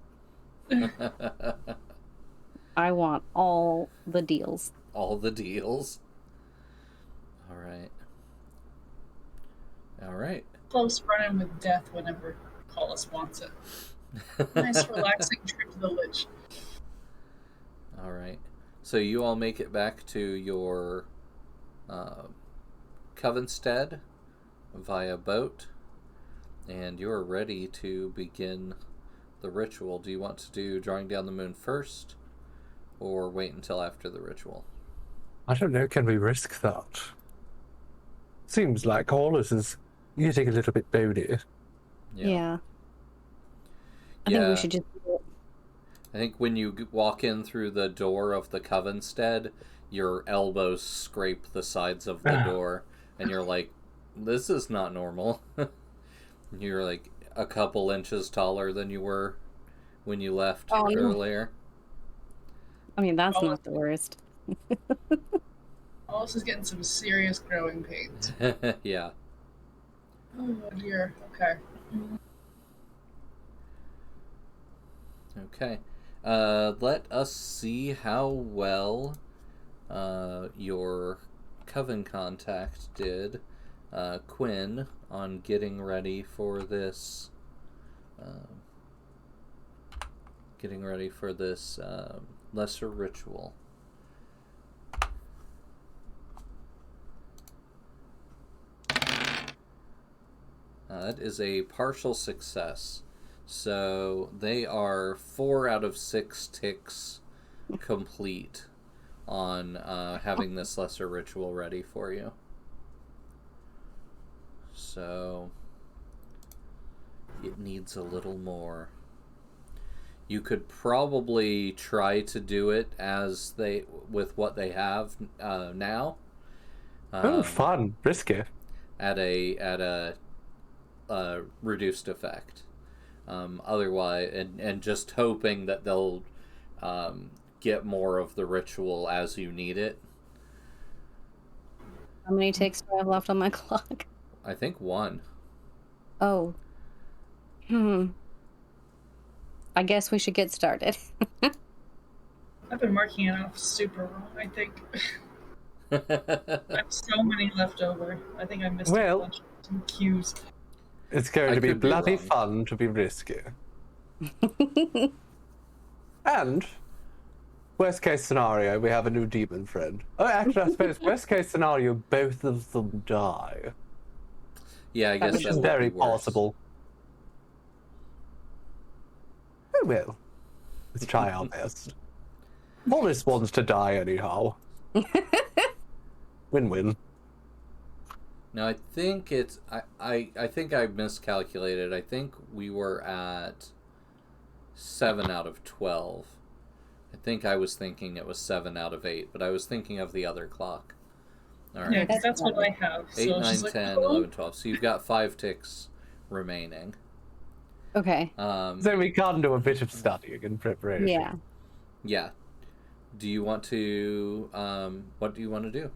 I want all the deals. All the deals. All right. All right. Close running with death whenever Collis wants it. Nice relaxing trip to the lich. All right. So you all make it back to your Covenstead via boat, and you're ready to begin the ritual. Do you want to do drawing down the moon first, or wait until after the ritual? I don't know, can we risk that? Seems like Hollis is getting a little bit bony. Yeah. I think we should just do it. I think when you walk in through the door of the Covenstead, your elbows scrape the sides of the door, and you're like, this is not normal. You're like a couple inches taller than you were when you left earlier. I mean, that's not the worst. Collis is getting some serious growing pains. Yeah. Oh dear. Okay. Okay. Let us see how well your coven contact did, Quinn, on getting ready for this. Lesser ritual. That is a partial success. So they are 4 out of 6 ticks complete on having this lesser ritual ready for you. So it needs a little more. You could probably try to do it with what they have now. Fun, risky. At a reduced effect. Otherwise, and just hoping that they'll get more of the ritual as you need it. How many ticks do I have left on my clock? I think 1. Oh. I guess we should get started. I've been marking it off super wrong, I think. I have so many left over. I think I missed a bunch of some cues. It's going I to be could be bloody wrong. fun to be risky. And, worst case scenario, we have a new demon friend. Oh, actually, I suppose worst case scenario, both of them die. Yeah, I guess Which that is would very be worse. possible. Oh well. Let's try our best. Morris wants to die anyhow. Win-win. Now I think it's I think I miscalculated. I think we were at 7 out of 12. I think I was thinking it was 7 out of 8, but I was thinking of the other clock. All right. Yeah, because that's what I have. 8, So 9, she's like, 10, oh. 11, 12. So you've got 5 ticks remaining. Okay. So we can do a bit of studying in preparation. Yeah. Yeah. Do you want to what do you want to do?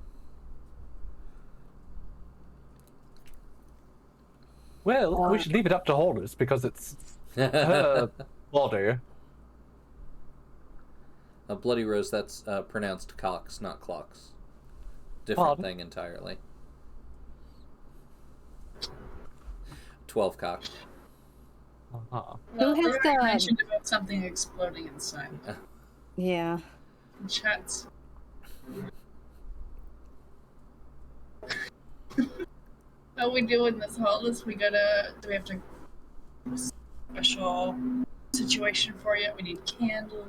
Well, we should leave it up to Horus because it's her body. A Bloody Rose, that's pronounced cocks, not clocks. Different Pardon? thing entirely. 12 cock. Uh-huh. Well, Who has they already the- mentioned about something exploding inside. Yeah. Chats. How we doing this Hollis? Do we have to special situation for you? We need candles.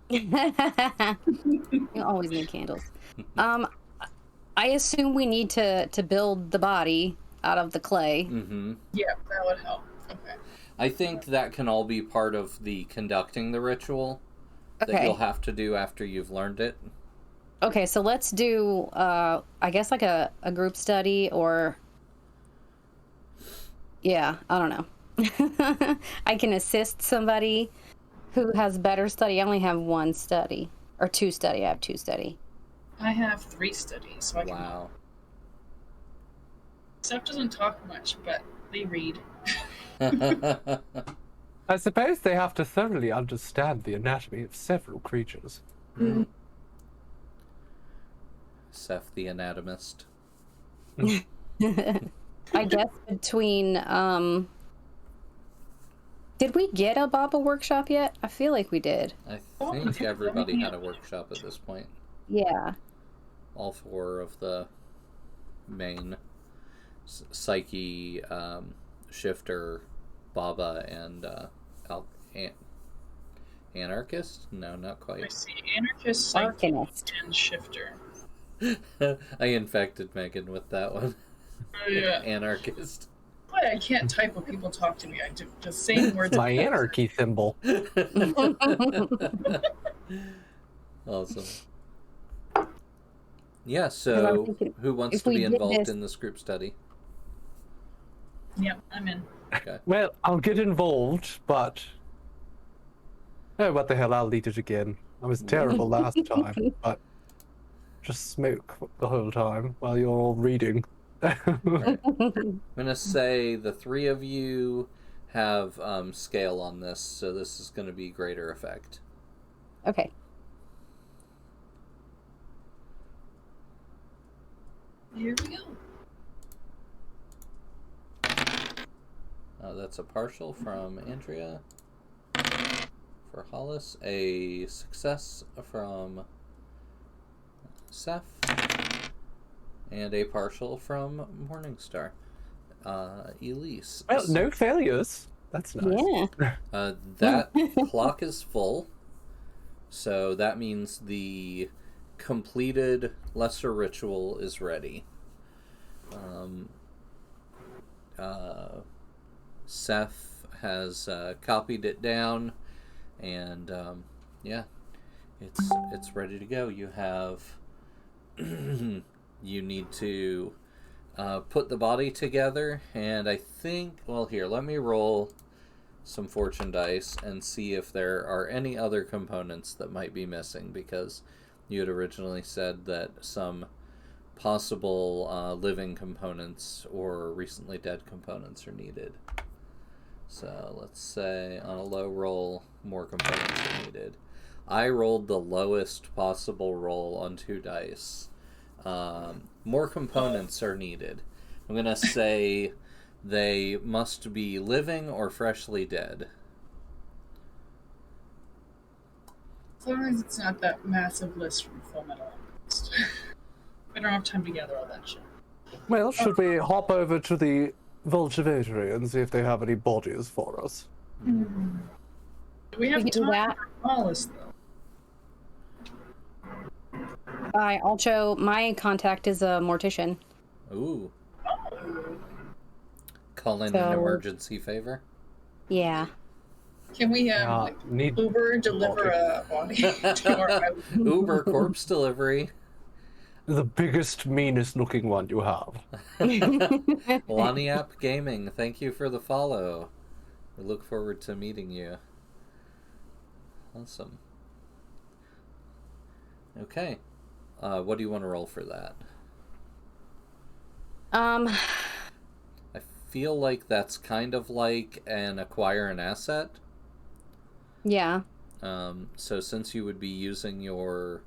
You always need candles. I assume we need to build the body out of the clay. Mm-hmm. Yeah, that would help. Okay. I think that can all be part of the conducting the ritual that Okay. you'll have to do after you've learned it. Okay, so let's do I guess like a group study or yeah, I don't know. I can assist somebody who has better study. I only have 1 study. Or 2 study. I have 2 study. I have 3 studies, so I can. Wow. Steph doesn't talk much, but they read. I suppose they have to thoroughly understand the anatomy of several creatures. Seth the anatomist. I guess between did we get a Baba workshop yet? I feel like we did. I think everybody had a workshop at this point. Yeah. All 4 of the main Psyche, Shifter, Baba, and Anarchist? No, not I quite. see Anarchist, Psychic, Arcanist. and Shifter. I infected Megan with that one. Oh, yeah. Anarchist. Boy, I can't type when people talk to me. I just saying words. My anarchy symbol. Awesome. Yeah, so thinking, who wants if to we be did involved this- in this group study? Yep, I'm in. Okay. Well, I'll get involved, but... Oh, what the hell, I'll lead it again. I was terrible last time, but... Just smoke the whole time while you're all reading. Right. I'm going to say the 3 of you have scale on this, so this is going to be greater effect. Okay. Here we go. That's a partial from Andrea. For Hollis, a success from Seth, and a partial from Morningstar. Elise. Well, no failures. That's nice. Yeah. That clock is full, so that means the completed lesser ritual is ready. Seth has copied it down, and yeah, it's ready to go. You have you need to put the body together, and I think, well, here, let me roll some fortune dice and see if there are any other components that might be missing, because you had originally said that some possible living components or recently dead components are needed. So let's say on a low roll, more components are needed. I rolled the lowest possible roll on 2 dice. More components are needed. I'm going to say They must be living or freshly dead. As long as it's not that massive list from Full Metal Alchemist. We don't have time to gather all that shit. Well, should we hop over to the Vultivatory and see if they have any bodies for us? Do we have We can do time that. for Hollis, though? Also, my contact is a mortician. Ooh. Oh. Call in an So- emergency favor. Yeah. Can we Need Uber deliver a body to our house? Uber corpse delivery. the biggest, meanest looking one you have. Laniap Gaming, thank you for the follow. We look forward to meeting you. Awesome. Okay. What do you want to roll for that? I feel like that's kind of like an acquire an asset. Yeah. So since you would be using your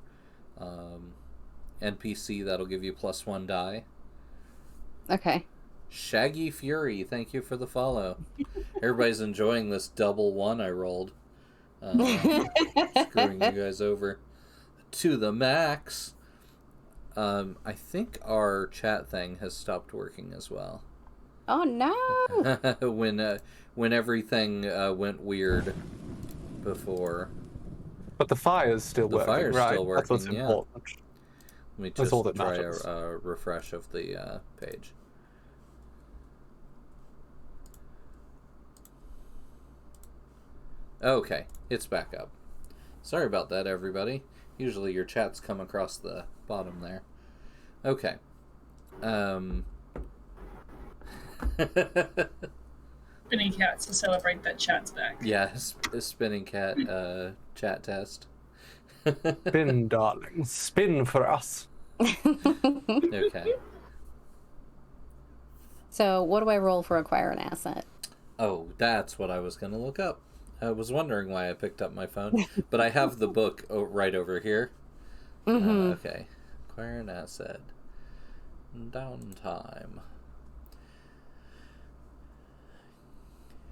NPC, that'll give you +1 die. Okay. Shaggy Fury, thank you for the follow. Everybody's enjoying this double 1 I rolled. Screwing you guys over to the max. I think our chat thing has stopped working as well. Oh no! when everything went weird before. But the fire's still The working, fire's right? still That's what's working, yeah. important. Let me That's just all that try matters. a refresh of the page. Okay, it's back up. Sorry about that, everybody. Usually your chats come across the bottom there. Okay. Spinning cats to celebrate that chat's back. Yeah, spinning cat chat test. Spin, darling. Spin for us. Okay. So, what do I roll for acquire an asset? Oh, that's what I was going to look up. I was wondering why I picked up my phone, but I have the book right over here. Okay. Acquire an asset. Downtime.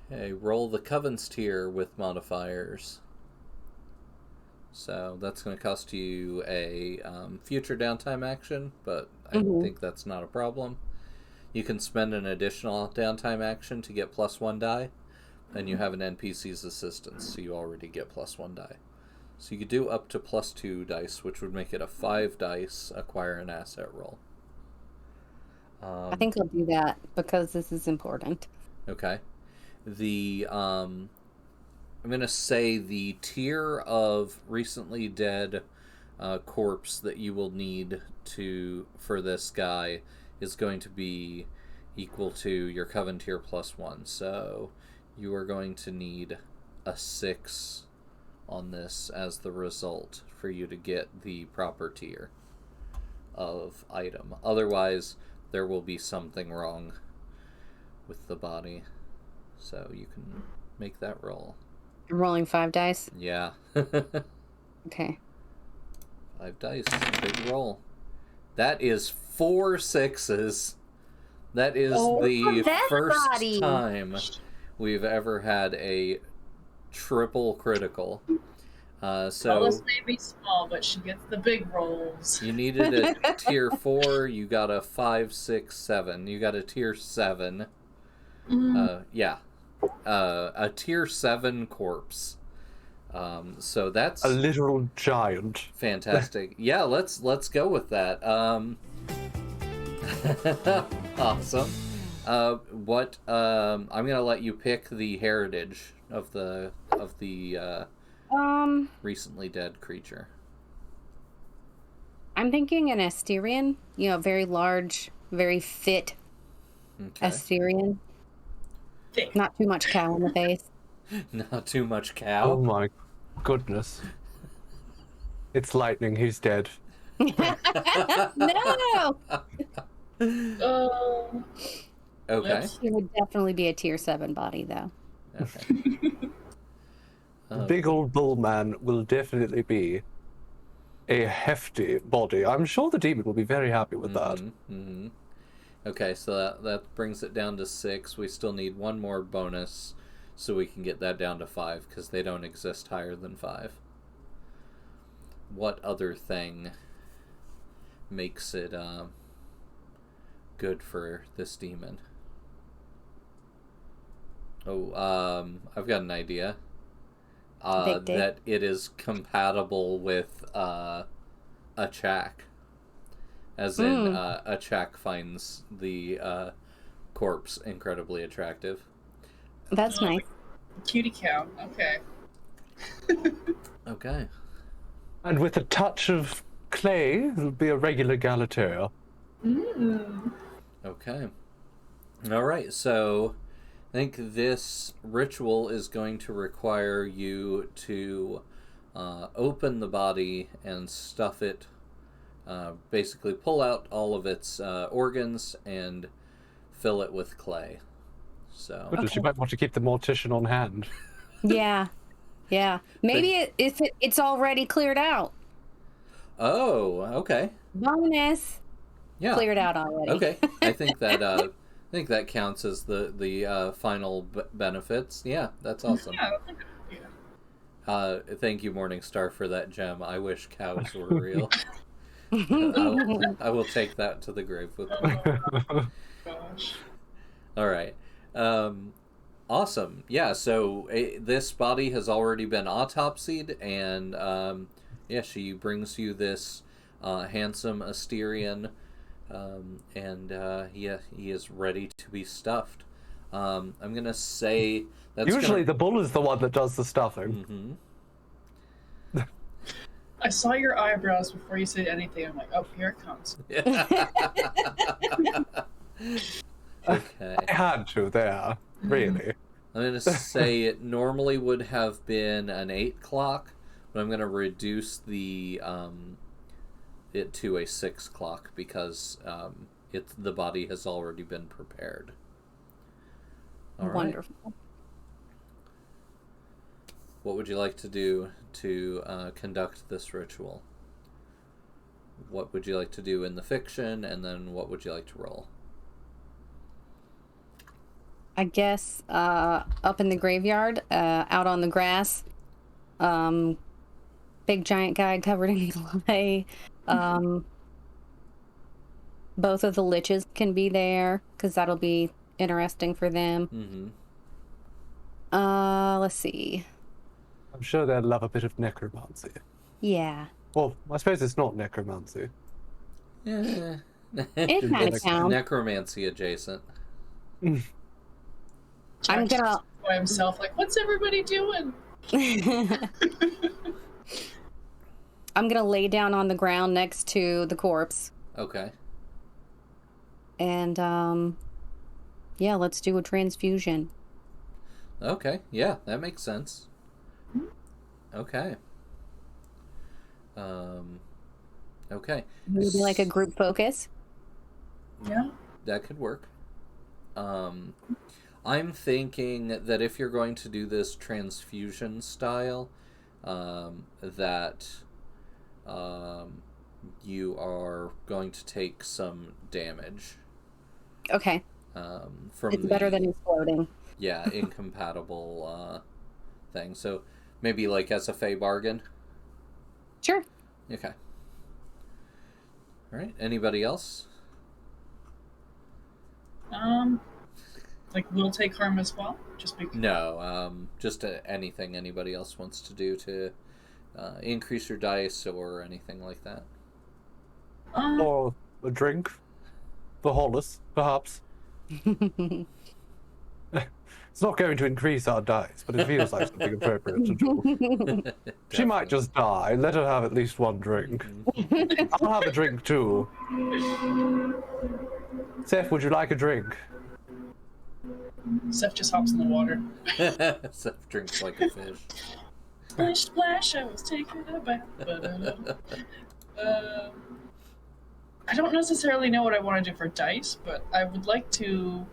Okay, roll the Covens tier with modifiers. So that's going to cost you a future downtime action, but I think that's not a problem. You can spend an additional downtime action to get +1 die, and you have an NPC's assistance, so you already get +1 die. So you could do up to +2 dice, which would make it a 5 dice acquire an asset roll. I think I'll do that because this is important. Okay. I'm going to say the tier of recently dead corpse that you will need for this guy is going to be equal to your Coven tier +1. So you are going to need a 6 on this as the result for you to get the proper tier of item. Otherwise, there will be something wrong with the body. So you can make that roll. I'm rolling 5 dice. Yeah. Okay. 5 dice. Big roll. That is 4 6s. That is the that first body. time we've ever had a triple critical. So Hollis may be small, but she gets the big rolls. you needed a tier 4, you got a 5, 6, 7. You got a tier 7. Yeah. A tier 7 corpse. So that's A literal giant. fantastic. Yeah, let's go with that. Awesome. I'm gonna let you pick the heritage of the recently dead creature. I'm thinking an Asterian. You know, very large, very fit Okay. Asterian. Thick. Not too much cow in the face. Not too much Oh cow. my goodness. It's lightning, he's dead. No! Oh. Okay. It would definitely be a tier 7 body, though. Okay. Big old bull man will definitely be a hefty body. I'm sure the demon will be very happy with that. Okay, so that brings it down to 6. We still need one more bonus so we can get that down to 5, because they don't exist higher than 5. What other thing makes it good for this demon? Oh, I've got an idea. Big dick. That it is compatible with Achak. As in, Achak finds the corpse incredibly attractive. That's nice. Cutie cow. Okay. Okay. And with a touch of clay, it'll be a regular Galatea. Okay. All right, so I think this ritual is going to require you to open the body and stuff it. Basically, pull out all of its organs and fill it with clay. So Goodness, you might want to keep the mortician on hand. Yeah. Maybe it's already cleared out. Oh, okay. Bonus. Yeah. Cleared out already. Okay. I think that counts as the final benefits. Yeah, that's awesome. Yeah, that's a good idea. Thank you, Morningstar, for that gem. I wish cows were real. I will take that to the grave with me. Gosh. All right. Awesome. Yeah, so this body has already been autopsied, and she brings you this handsome Asterian, and he is ready to be stuffed. I'm going to say that's Usually the bull is the one that does the stuffing. Mm-hmm. I saw your eyebrows before you said anything. I'm like, oh, here it comes. Okay. I had to there, really. I'm going to say it normally would have been an 8 clock, but I'm going to reduce the it to a 6 clock because the body has already been prepared. All right. Wonderful. What would you like to do to conduct this ritual? What would you like to do in the fiction, and then what would you like to roll? I guess up in the graveyard, out on the grass, big giant guy covered in clay. Both of the liches can be there because that'll be interesting for them. Mm-hmm. Let's see. I'm sure they'll love a bit of necromancy. Yeah. Well, I suppose it's not necromancy. Yeah. It kind of counts. Necromancy adjacent. I'm Jack's gonna. just by himself, like, what's everybody doing? I'm gonna lay down on the ground next to the corpse. Okay. And yeah, let's do a transfusion. Okay. Yeah, that makes sense. Okay. Okay. Maybe like a group focus. Yeah. That could work. I'm thinking that if you're going to do this transfusion style, that you are going to take some damage. Okay. From It's better than exploding. Yeah, incompatible thing. So maybe like as a Fey bargain. Sure. Okay. All right. Anybody else? Like we'll take harm as well. Just because. No. Just anything anybody else wants to do to increase your dice or anything like that. Or a drink. For Hollis, perhaps. It's not going to increase our dice, but it feels like something appropriate to do. She might just die. Let her have at least one drink. I'll have a drink too. Seth, would you like a drink? Seth just hops in the water. Seth drinks like a fish. Splish splash, I was taking a bath. I don't necessarily know what I want to do for dice, but I would like to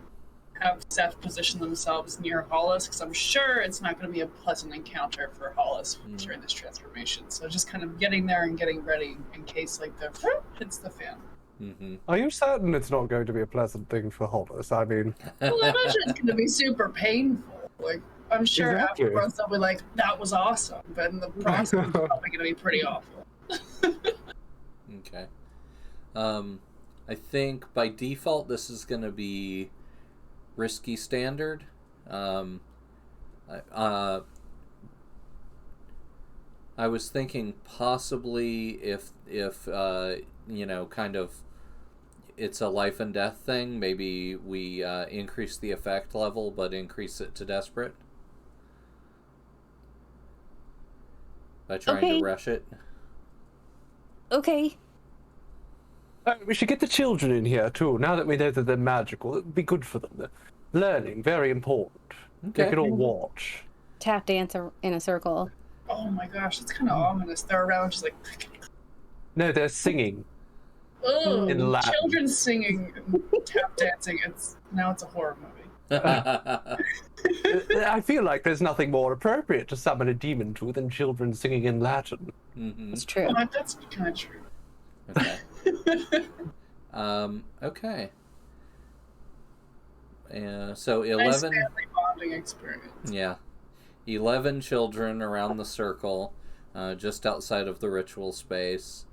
have Seth position themselves near Hollis, because I'm sure it's not going to be a pleasant encounter for Hollis during this transformation. So just kind of getting there and getting ready in case like the hits the fan. Mm-hmm. Are you certain it's not going to be a pleasant thing for Hollis? I mean, Well, I imagine it's going to be super painful. Like, I'm sure Exactly. afterwards they'll be like, "That was awesome," but in the process, it's probably going to be pretty awful. Okay. I think by default this is going to be risky standard. I was thinking possibly if kind of it's a life and death thing, maybe we increase the effect level but increase it to desperate by trying Okay. to rush it. Okay. we should get the children in here too. Now that we know that they're magical, it would be good for them. They're learning, very important. They Okay. can all watch. Tap dance in a circle. Oh my gosh, it's kind of ominous. They're around just like, No, they're singing. oh, In Latin. children singing and tap dancing. Now it's a horror movie. I feel like there's nothing more appropriate to summon a demon to than children singing in Latin. Mm-hmm. It's true. Well, that's kind of true. Okay. Okay. So Nice 11. family bonding experience. Yeah. 11 children around the circle, just outside of the ritual space,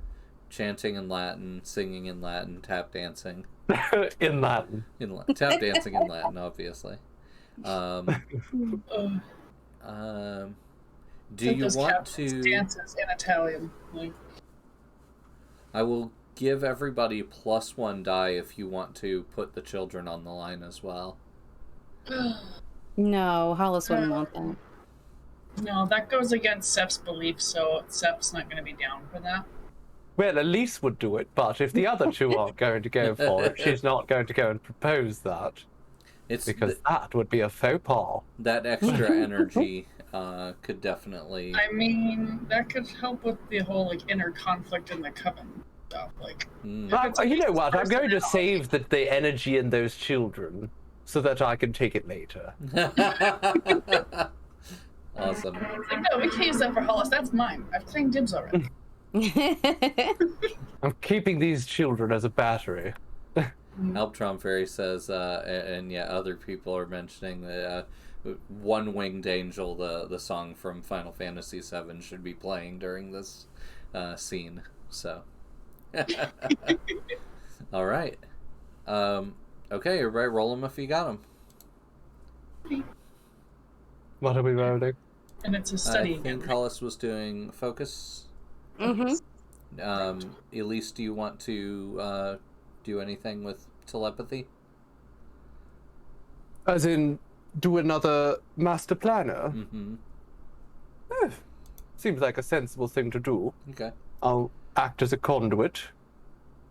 chanting in Latin, singing in Latin, tap dancing. In Latin. Tap dancing in Latin, obviously. Ugh. Do you Those want tap to... dances in Italian? Like, I will give everybody +1 die if you want to put the children on the line as well. No, Hollis wouldn't want that. no, that goes against Seph's beliefs, so Seph's not going to be down for that. Well, Elise would do it, but if the other two aren't going to go for it, she's not going to go and propose that. It's Because that would be a faux pas. that extra energy could definitely... I mean, that could help with the whole like inner conflict in the coven stuff. Like, You know what? I'm going to save the energy in those children so that I can take it later. Awesome. like, no, we can't use that for Hollis. That's mine. I've claimed dibs already. I'm keeping these children as a battery. Alptron Fairy says, and yeah, other people are mentioning that One Winged Angel, the song from Final Fantasy VII, should be playing during this scene. So, all right. Okay, everybody, roll them if you got them. What are we rolling? And it's a study. I think Hollis was doing focus. Mm-hmm. Elise, do you want to do anything with telepathy? As in, do another master planner? Mm-hmm. Seems like a sensible thing to do. Okay. I'll act as a conduit.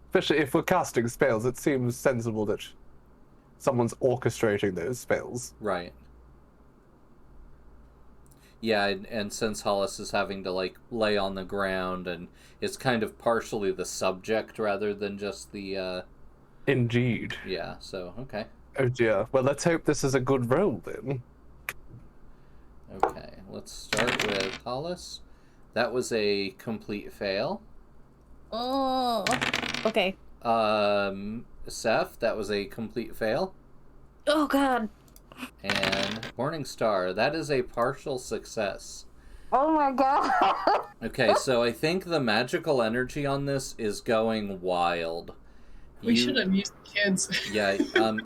Especially if we're casting spells, it seems sensible that someone's orchestrating those spells. Right. Yeah, and since Hollis is having to, like, lay on the ground, and it's kind of partially the subject rather than just the, Indeed. Yeah, so, okay. Oh dear. Well, let's hope this is a good roll then. Okay, let's start with Hollis. That was a complete fail. Oh. Okay. Seth, that was a complete fail. Oh God. And Morningstar, that is a partial success. Oh my God. Okay, so I think the magical energy on this is going wild. We should have used the kids. Yeah,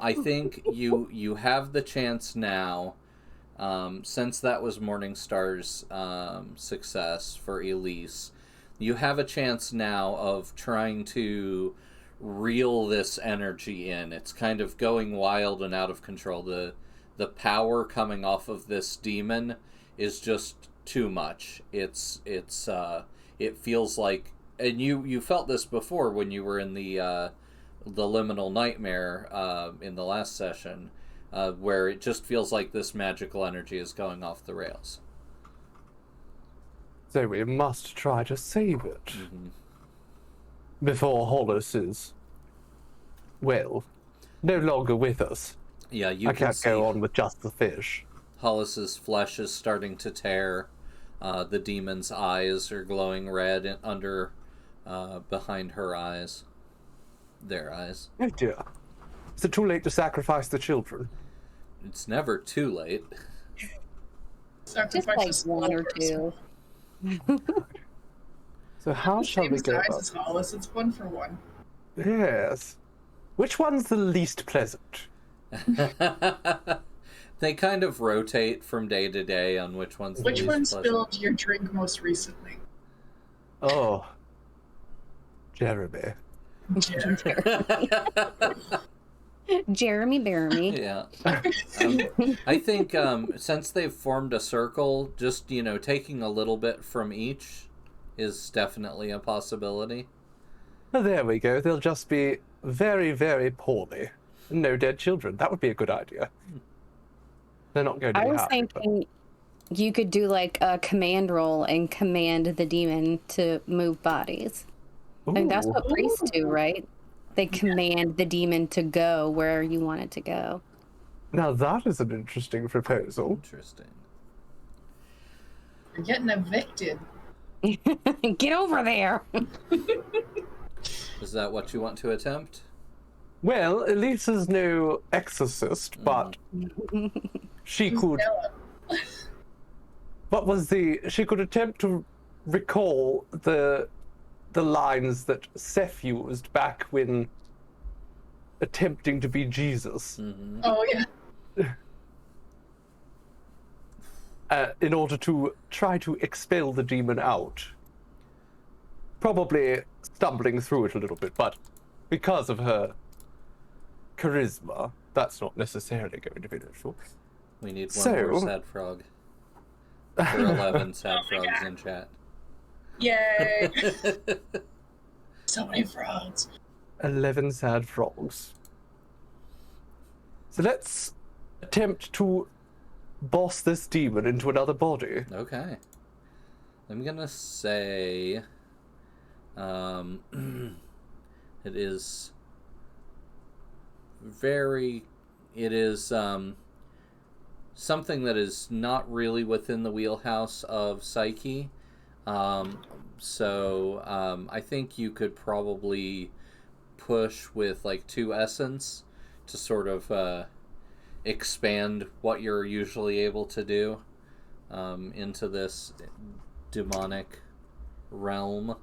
I think you have the chance now, since that was Morningstar's success for Elise, you have a chance now of trying to reel this energy in. It's kind of going wild and out of control. The power coming off of this demon is just too much. It feels like, and you felt this before when you were in the liminal nightmare in the last session, where it just feels like this magical energy is going off the rails. So we must try to save it. Mm-hmm. Before Hollis is, well, no longer with us. Yeah, you I can can't see go on with just the fish. Hollis's flesh is starting to tear. The demon's eyes are glowing red under behind her eyes. their eyes. Oh dear. Is it too late to sacrifice the children? It's never too late. Just Sacrifice like a small one or person. two. So how shall we Same go size about as Hollis, it's 1-for-1. Yes. Which one's the least pleasant? They kind of rotate from day to day on which one's the Which least one pleasant. spilled your drink most recently? Oh. Jeremy. Jeremy Baramy. Yeah. I think since they've formed a circle, just, taking a little bit from each is definitely a possibility. Well, there we go. They'll just be very, very poorly. No dead children. That would be a good idea. They're not going to I be was happy. thinking you could do like a command roll and command the demon to move bodies. I think that's what priests do, right? They command the demon to go where you want it to go. Now that is an interesting proposal. Interesting. You're getting evicted. Get over there. Is that what you want to attempt? Well, Elisa's no exorcist, but she could. She could attempt to recall the lines that Seth used back when attempting to be Jesus, Mm-hmm. Oh, yeah. in order to try to expel the demon out. Probably stumbling through it a little bit, but because of her charisma, that's not necessarily going to be useful. We need one more So- sad frog. For 11 sad frogs in chat. Yay! So many frauds. 11 sad frogs. So let's attempt to boss this demon into another body. Okay. I'm gonna say it is something that is not really within the wheelhouse of Psyche. So I think you could probably push with like 2 essence to sort of expand what you're usually able to do into this demonic realm.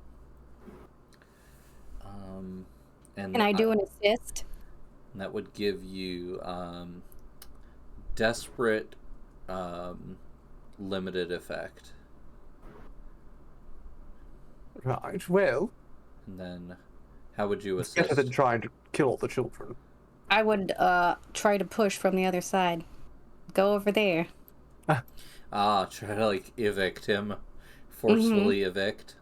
And Can I do an assist? that would give you desperate limited effect. Right, well, And then how would you it's better assist? than trying to kill all the children. I would try to push from the other side. Go over there. Try to like evict him. Forcefully evict.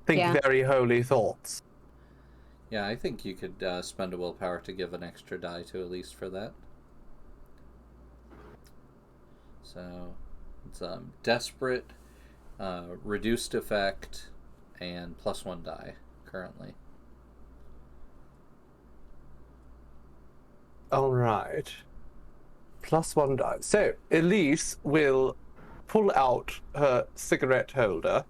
Think Yeah. very holy thoughts. Yeah, I think you could spend a willpower to give an extra die to Elise for that. So it's desperate, reduced effect, and +1 die currently. Alright. +1 die. So, Elise will pull out her cigarette holder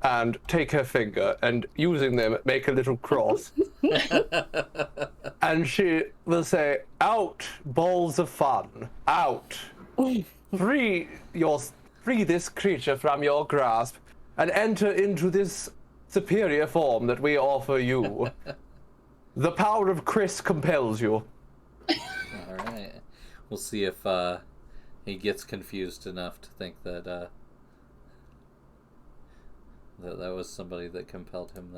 and take her finger and, using them, make a little cross. And she will say, "Out, balls of fun. Out. Free this creature from your grasp and enter into this superior form that we offer you. The power of Chris compels you." All right. We'll see if he gets confused enough to think that that was somebody that compelled him.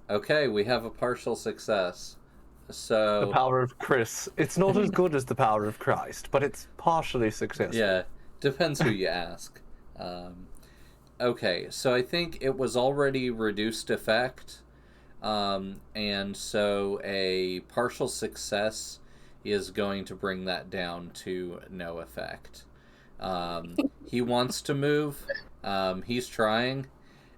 Okay, we have a partial success. So The power of Chris. It's not as good as the power of Christ, but it's partially successful. yeah, depends who you ask. Okay, so I think it was already reduced effect, and so a partial success is going to bring that down to no effect. He wants to move. He's trying,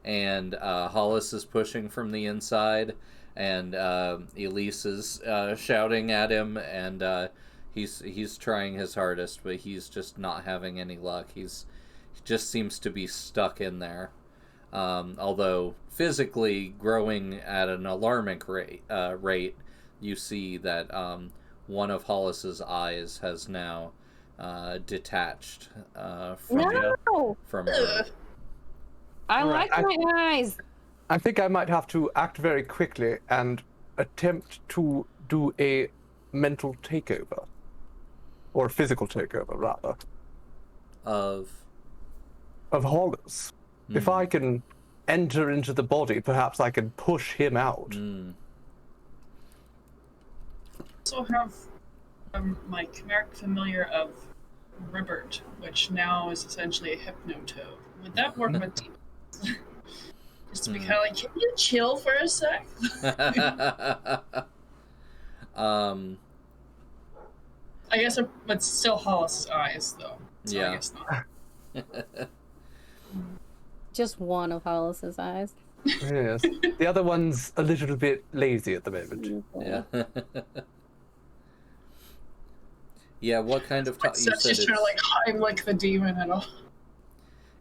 and Hollis is pushing from the inside, and Elise is shouting at him, and he's trying his hardest, but he's just not having any luck. He just seems to be stuck in there. Although physically growing at an alarming rate, you see that one of Hollis's eyes has now detached No! from her. I Right, like my eyes. I think I might have to act very quickly and attempt to do a mental takeover. Or physical takeover, rather, Of Hollis. If I can enter into the body, perhaps I can push him out. Also have my chimeric familiar of Ribbert, which now is essentially a hypnotoad. Would that work with demons? Just to be kind of like, can you chill for a sec? I guess it's still Hollis' eyes, though. So Yeah. I guess not. Just one of Hollis's eyes. Yes. The other one's a little bit lazy at the moment. Yeah. Yeah, what kind of It's just trying to like Heimlich the demon and all.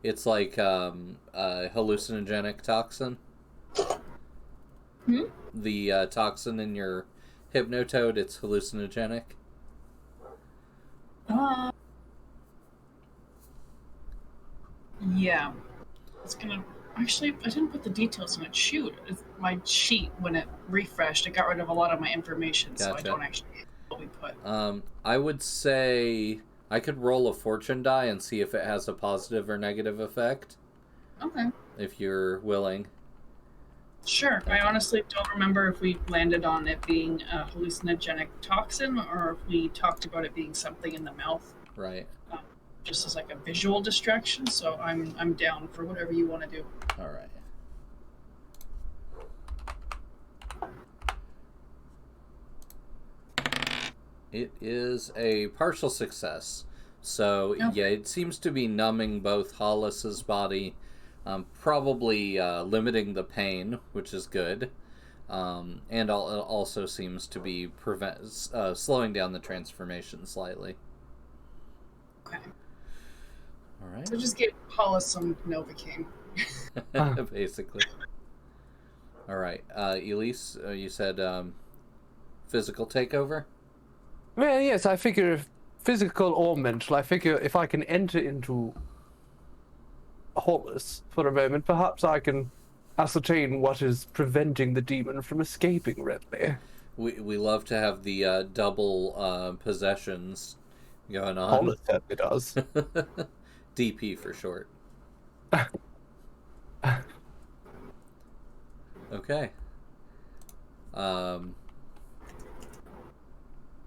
It's like hallucinogenic toxin. The toxin in your hypnotoad, it's hallucinogenic. Yeah. It's gonna... Actually, I didn't put the details in it. Shoot. My sheet, when it refreshed, it got rid of a lot of my information, so I Gotcha. don't actually know what we put. I would say I could roll a fortune die and see if it has a positive or negative effect, Okay. if you're willing. Sure. I honestly don't remember if we landed on it being a hallucinogenic toxin or if we talked about it being something in the mouth, Right. just as like a visual distraction. So I'm down for whatever you want to do. All right. It is a partial success. So, yeah, it seems to be numbing both Hollis's body, probably limiting the pain, which is good, and it also seems to be slowing down the transformation slightly. Okay. All right. So just give Hollis some Novocaine. Basically. All right. Elise, you said physical takeover? Well, yes, I figure if physical or mental, I figure if I can enter into Hollis for a moment, perhaps I can ascertain what is preventing the demon from escaping readily. We love to have the double possessions going on. Hollis certainly does. DP for short. Okay.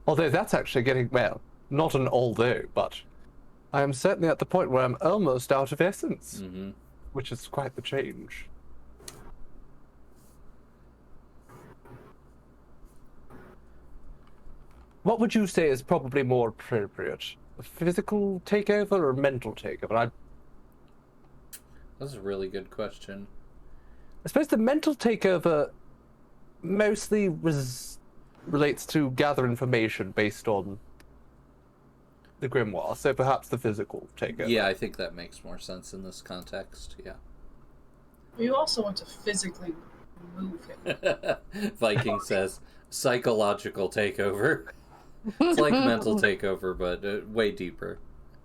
Although that's actually getting, well, not an although, but I am certainly at the point where I'm almost out of essence, which is quite the change. What would you say is probably more appropriate? A physical takeover or a mental takeover? That's a really good question. I suppose the mental takeover mostly relates to gather information based on the grimoire, so perhaps the physical takeover. Yeah, I think that makes more sense in this context, yeah. You also want to physically move him. Viking says, psychological takeover. It's like mental takeover, but way deeper.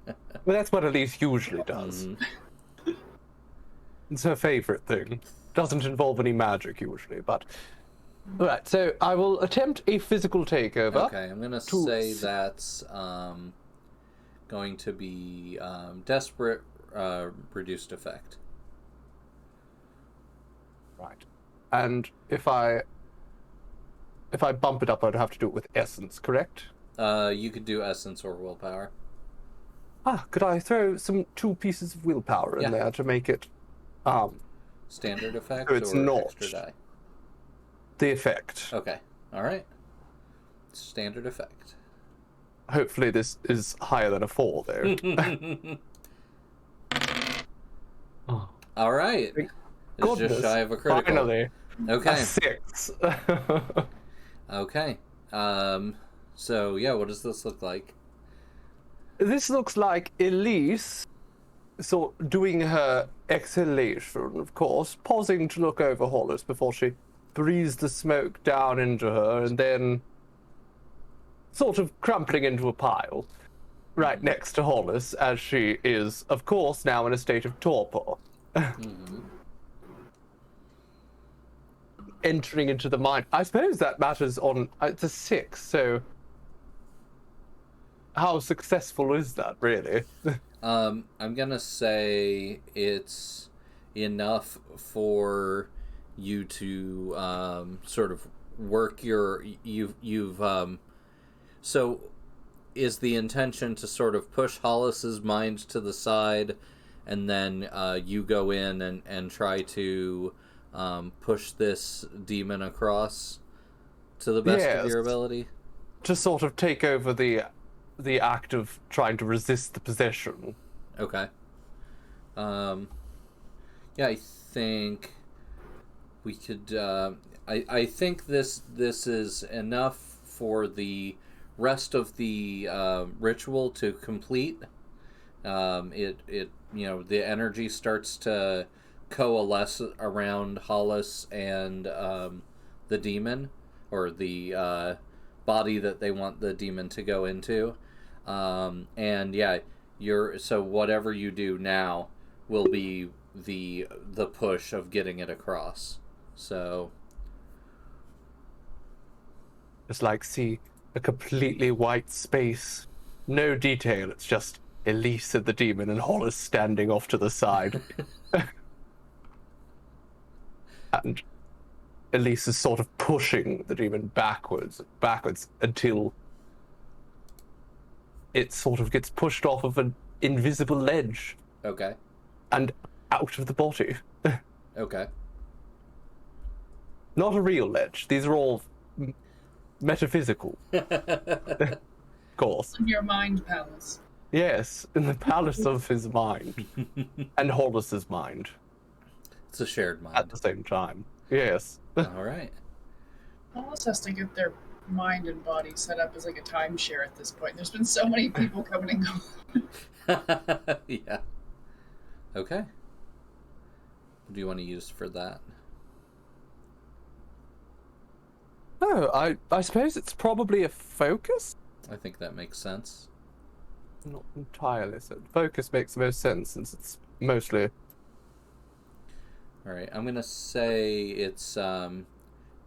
Well, that's what Elise usually does. It's her favorite thing. Doesn't involve any magic usually, but... Alright, so I will attempt a physical takeover. Okay, I'm gonna say that's going to be desperate reduced effect. Right. And if I bump it up, I'd have to do it with essence, correct? You could do essence or willpower. Could I throw two pieces of willpower in there to make it Standard effect so it's or not extra die? the effect? Okay, alright. Standard effect. Hopefully this is higher than a 4, though. Oh. Alright. It's Goodness, just shy of a critical. finally. Okay. A 6. Okay. So, yeah, what does this look like? This looks like Elise so doing her exhalation, of course, pausing to look over Hollis before she breathes the smoke down into her, and then sort of crumpling into a pile right next to Hollis, as she is, of course, now in a state of torpor. Entering into the mind. I suppose that matters on... It's a 6, so... How successful is that, really? I'm gonna say it's enough for you to sort of work your... So is the intention to sort of push Hollis's mind to the side, and then you go in and try to push this demon across to the best of your ability? To sort of take over the act of trying to resist the possession. Okay. Yeah, I think we could... I think this is enough for the rest of the ritual to complete. The energy starts to coalesce around Hollis and the demon, or the body that they want the demon to go into. And yeah, so whatever you do now will be the push of getting it across. So It's like, see a completely white space, no detail. It's just Elise and the demon, and Hollis standing off to the side. And Elise is sort of pushing the demon backwards until it sort of gets pushed off of an invisible ledge. Okay. And out of the body. Okay. Not a real ledge. These are all metaphysical. Of course. In your mind palace. Yes, in the palace of his mind. And Hollis's mind. It's a shared mind. At the same time. Yes. All right. Hollis has to get their mind and body set up as like a timeshare at this point. There's been so many people coming and going. Yeah. Okay. What do you want to use for that? Oh, I suppose it's probably a focus? I think that makes sense. Not entirely. So focus makes the most sense since it's mostly... Alright, I'm going to say it's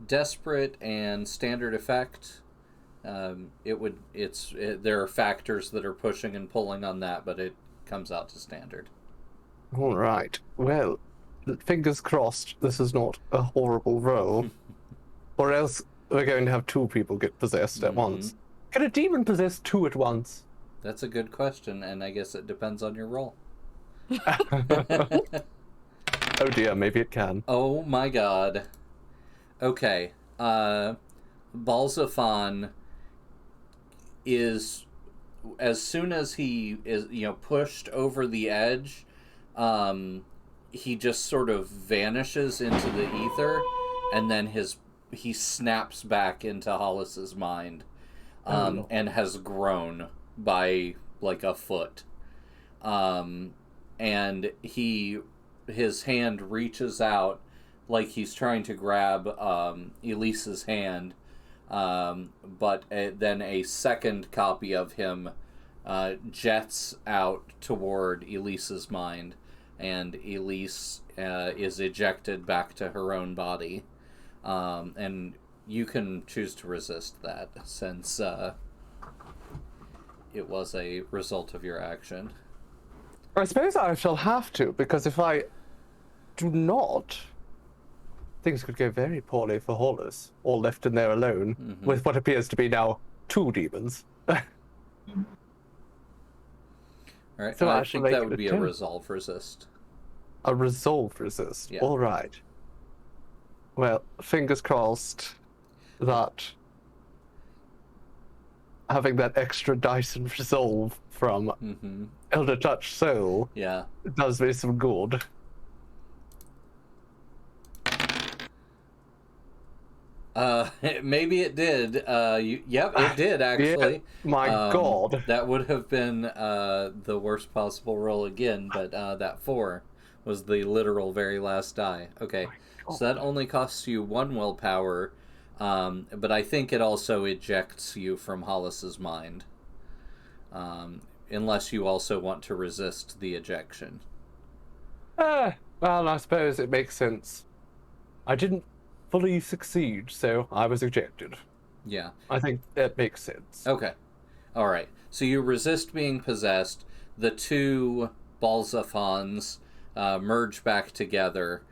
desperate and standard effect. There are factors that are pushing and pulling on that, but it comes out to standard. All right. Well, fingers crossed this is not a horrible roll. Or else we're going to have two people get possessed at once. Can a demon possess two at once? That's a good question, and I guess it depends on your roll. Oh dear, maybe it can. Oh my god. Okay. Balzafan is, as soon as he is, pushed over the edge, he just sort of vanishes into the ether, and then he snaps back into Hollis's mind, and has grown by like a foot. And his hand reaches out like he's trying to grab Elise's hand, but then a second copy of him jets out toward Elise's mind, and Elise is ejected back to her own body. And you can choose to resist that, since it was a result of your action. I suppose I shall have to, because if I do not, things could go very poorly for Hollis, all left in there alone, with what appears to be now two demons. Alright, so I think that would be a resolve resist. A resolve resist, yeah. All right. Well, fingers crossed that having that extra dice and resolve from Elder Touch Soul does me some good. Maybe it did. Yep, it did actually. My God. That would have been the worst possible roll again, but that 4 was the literal very last die. Okay, so that only costs you 1 willpower, but I think it also ejects you from Hollis's mind, unless you also want to resist the ejection. Well, I suppose it makes sense. I didn't fully succeed, so I was ejected. Yeah. I think that makes sense. Okay. All right. So you resist being possessed. The 2 Balzaphons merge back together.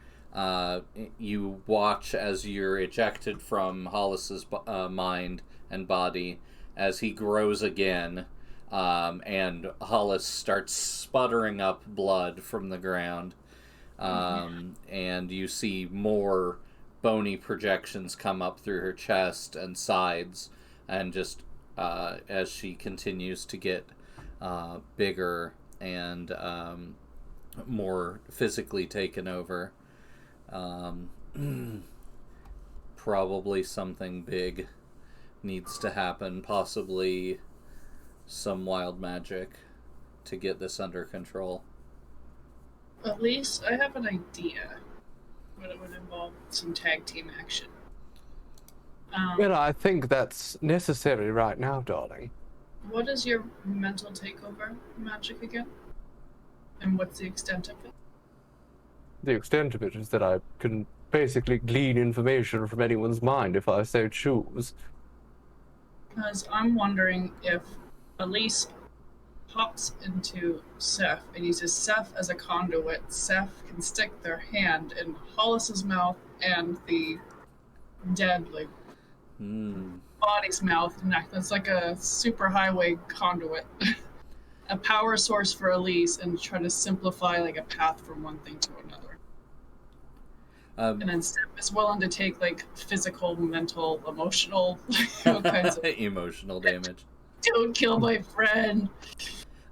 You watch as you're ejected from Hollis's mind and body as he grows again, and Hollis starts sputtering up blood from the ground. And you see more bony projections come up through her chest and sides, and just as she continues to get bigger and more physically taken over. Probably something big needs to happen, possibly some wild magic to get this under control. At least I have an idea, but it would involve some tag team action. Well, I think that's necessary right now, darling. What is your mental takeover magic again? And what's the extent of it? The extent of it is that I can basically glean information from anyone's mind if I so choose. Because I'm wondering if Elise hops into Seth and uses Seth as a conduit. Seth can stick their hand in Hollis's mouth and the dead, body's mouth and neck. That's like a superhighway conduit. A power source for Elise, and try to simplify like a path from one thing to another. And then Seth is willing to take like physical, mental, emotional, all kinds of emotional damage. Don't kill my friend.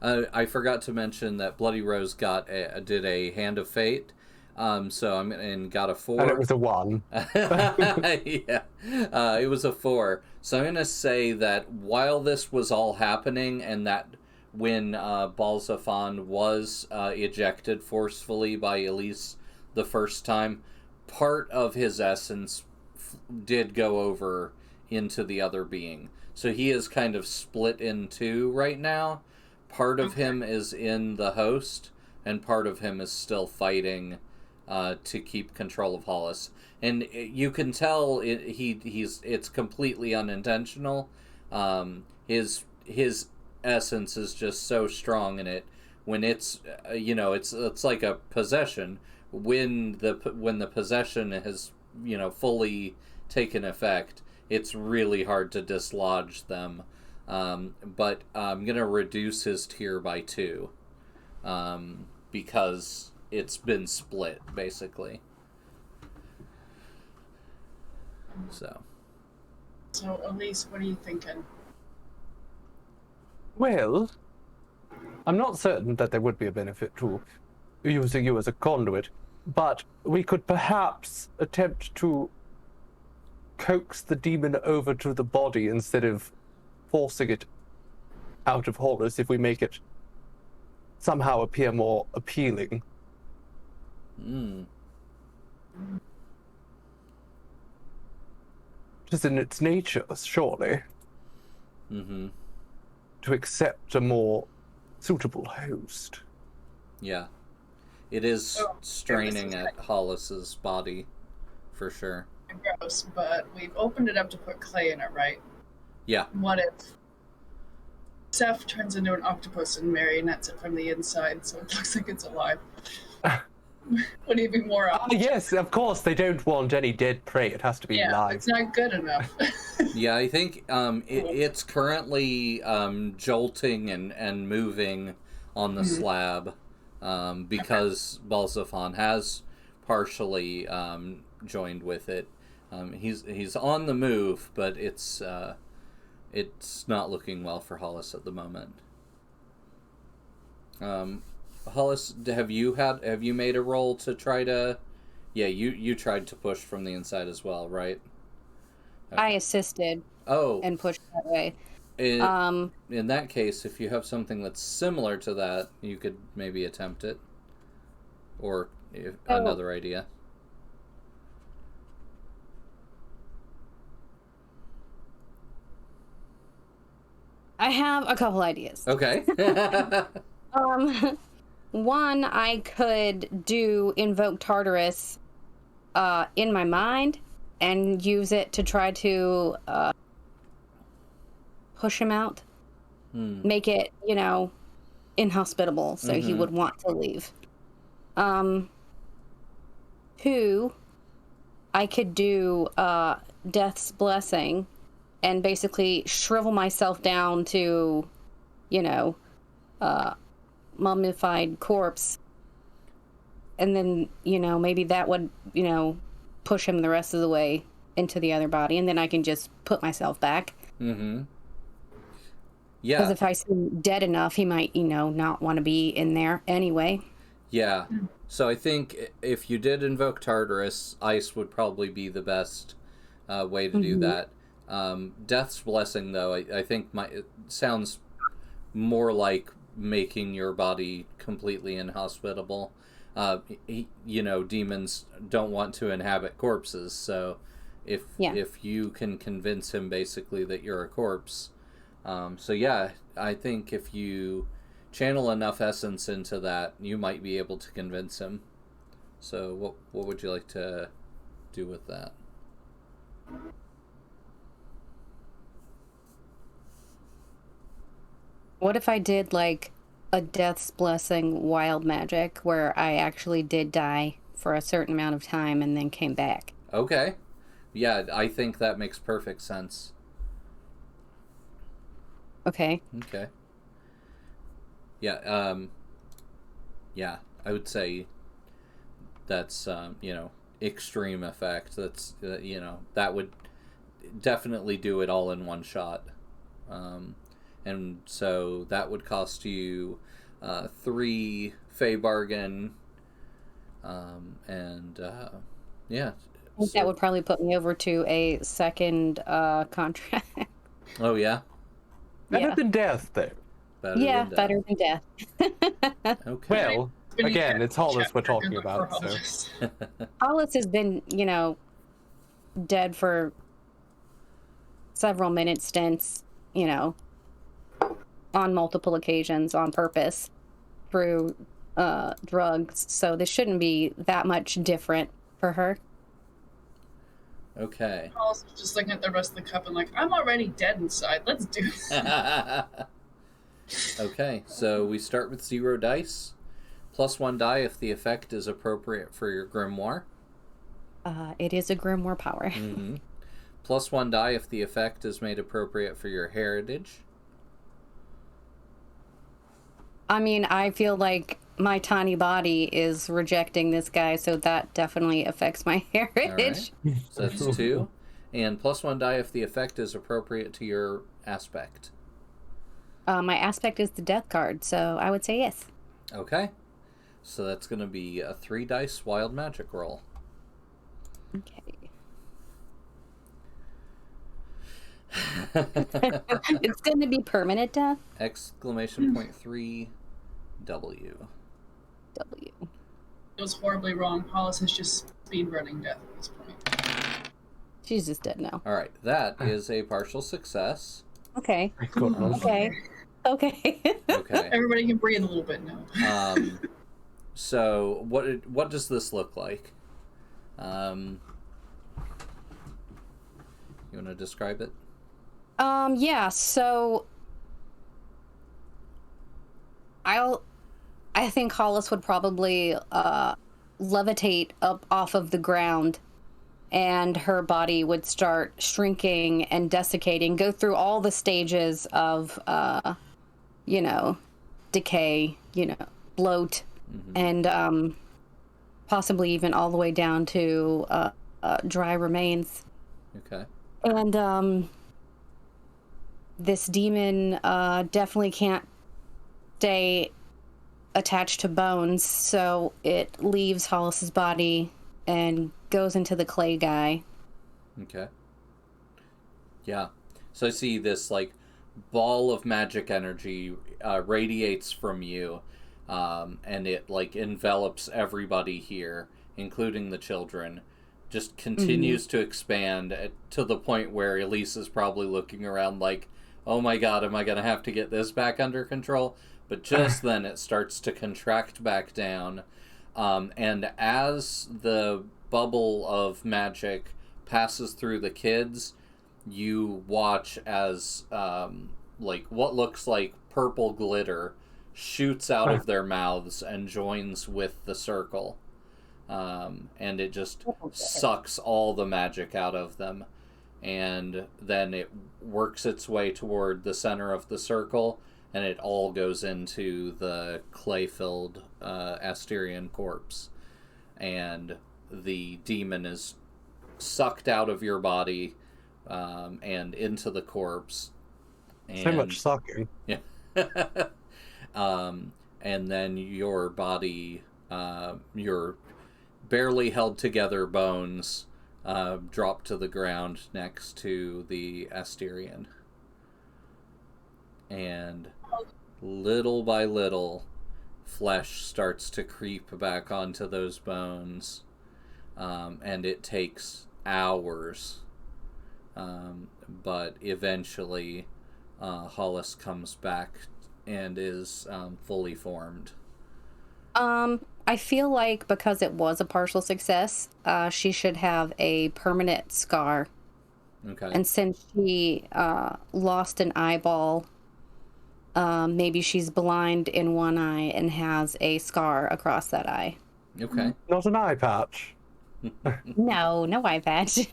I forgot to mention that Bloody Rose did a Hand of Fate, so and got a 4. And it was a 1. Yeah, it was a 4. So I'm gonna say that while this was all happening, and that when Balzaphon was ejected forcefully by Elise the first time, part of his essence did go over into the other being. So he is kind of split in 2 right now. Part of him is in the host, and part of him is still fighting to keep control of Hollis. And you can tell it's completely unintentional. His essence is just so strong in it. When it's it's like a possession. When the possession has fully taken effect, it's really hard to dislodge them. But I'm gonna reduce his tier by 2, because it's been split basically. So Elise, what are you thinking? Well, I'm not certain that there would be a benefit to using you as a conduit, but we could perhaps attempt to coax the demon over to the body instead of forcing it out of Hollis if we make it somehow appear more appealing. Just in its nature, surely. To accept a more suitable host. Yeah. It is straining at Hollis's body, for sure. Gross, but we've opened it up to put clay in it, right? Yeah. What if Seth turns into an octopus and marionettes it from the inside so it looks like it's alive? Would he be more yes, of course, they don't want any dead prey. It has to be live. It's not good enough. Yeah, I think it's currently jolting and moving on the slab because Balzaphon has partially joined with it. He's on the move, but it's not looking well for Hollis at the moment. Hollis, have you made a roll to try to? Yeah, you tried to push from the inside as well, right? I assisted Oh, and pushed that way. in that case, if you have something that's similar to that, you could maybe attempt it. Or another idea. I have a couple ideas. Okay. One, I could do Invoke Tartarus in my mind and use it to try to push him out. Make it, inhospitable, so he would want to leave. Two, I could do Death's Blessing and basically shrivel myself down to, mummified corpse. And then, maybe that would, push him the rest of the way into the other body. And then I can just put myself back. Mm-hmm. Yeah. Because if I see him dead enough, he might, not want to be in there anyway. Yeah. So I think if you did invoke Tartarus, ice would probably be the best way to do that. Death's Blessing, though, I think it sounds more like making your body completely inhospitable. Demons don't want to inhabit corpses, so if you can convince him basically that you're a corpse. I think if you channel enough essence into that, you might be able to convince him. So what would you like to do with that? What if I did like a Death's Blessing wild magic where I actually did die for a certain amount of time and then came back? Okay. Yeah, I think that makes perfect sense. Okay. Okay. Yeah, I would say that's, extreme effect. That's, that would definitely do it all in one shot. And so that would cost you 3 Fey Bargain, yeah. I think that would probably put me over to a second contract. Oh, yeah? Better than death, though. Better than death. Okay. Well, again, it's Hollis we're talking about, so... Hollis has been, dead for several minute stints, on multiple occasions on purpose through drugs, so this shouldn't be that much different for her. Okay. I was just looking at the rest of the cup and like, I'm already dead inside. Let's do this. Okay, so we start with 0 dice. +1 die if the effect is appropriate for your grimoire. It is a grimoire power. Mm-hmm. +1 die if the effect is made appropriate for your heritage. I mean, I feel like my tiny body is rejecting this guy, so that definitely affects my heritage. All right. So that's 2. And +1 die if the effect is appropriate to your aspect. My aspect is the death card, so I would say yes. Okay. So that's going to be a 3 dice wild magic roll. Okay. It's going to be permanent death. Exclamation point 3 W. W. It was horribly wrong. Hollis is just speedrunning death at this point. She's just dead now. All right, that is a partial success. Okay. Okay. Okay. Okay. Everybody can breathe a little bit now. So what does this look like? You want to describe it? Yeah, so I think Hollis would probably levitate up off of the ground, and her body would start shrinking and desiccating, go through all the stages of decay, bloat, and possibly even all the way down to dry remains. Okay. And this demon definitely can't stay attached to bones, so it leaves Hollis's body and goes into the clay guy. Okay. Yeah. So I see this like ball of magic energy radiates from you, and it like envelops everybody here, including the children. Just continues to expand to the point where Elise is probably looking around like, "Oh my God, am I gonna have to get this back under control?" But just then it starts to contract back down, and as the bubble of magic passes through the kids, you watch as like what looks like purple glitter shoots out of their mouths and joins with the circle, and it just sucks all the magic out of them, and then it works its way toward the center of the circle, and it all goes into the clay-filled Asterian corpse, and the demon is sucked out of your body and into the corpse. And, So much sucking. Yeah. And then your body, your barely held together bones, drop to the ground next to the Asterian. And little by little, flesh starts to creep back onto those bones. And it takes hours. But eventually, Hollis comes back and is fully formed. I feel like because it was a partial success, she should have a permanent scar. Okay. And since she lost an eyeball, maybe she's blind in one eye and has a scar across that eye. Okay. Not an eye patch. No eye patch.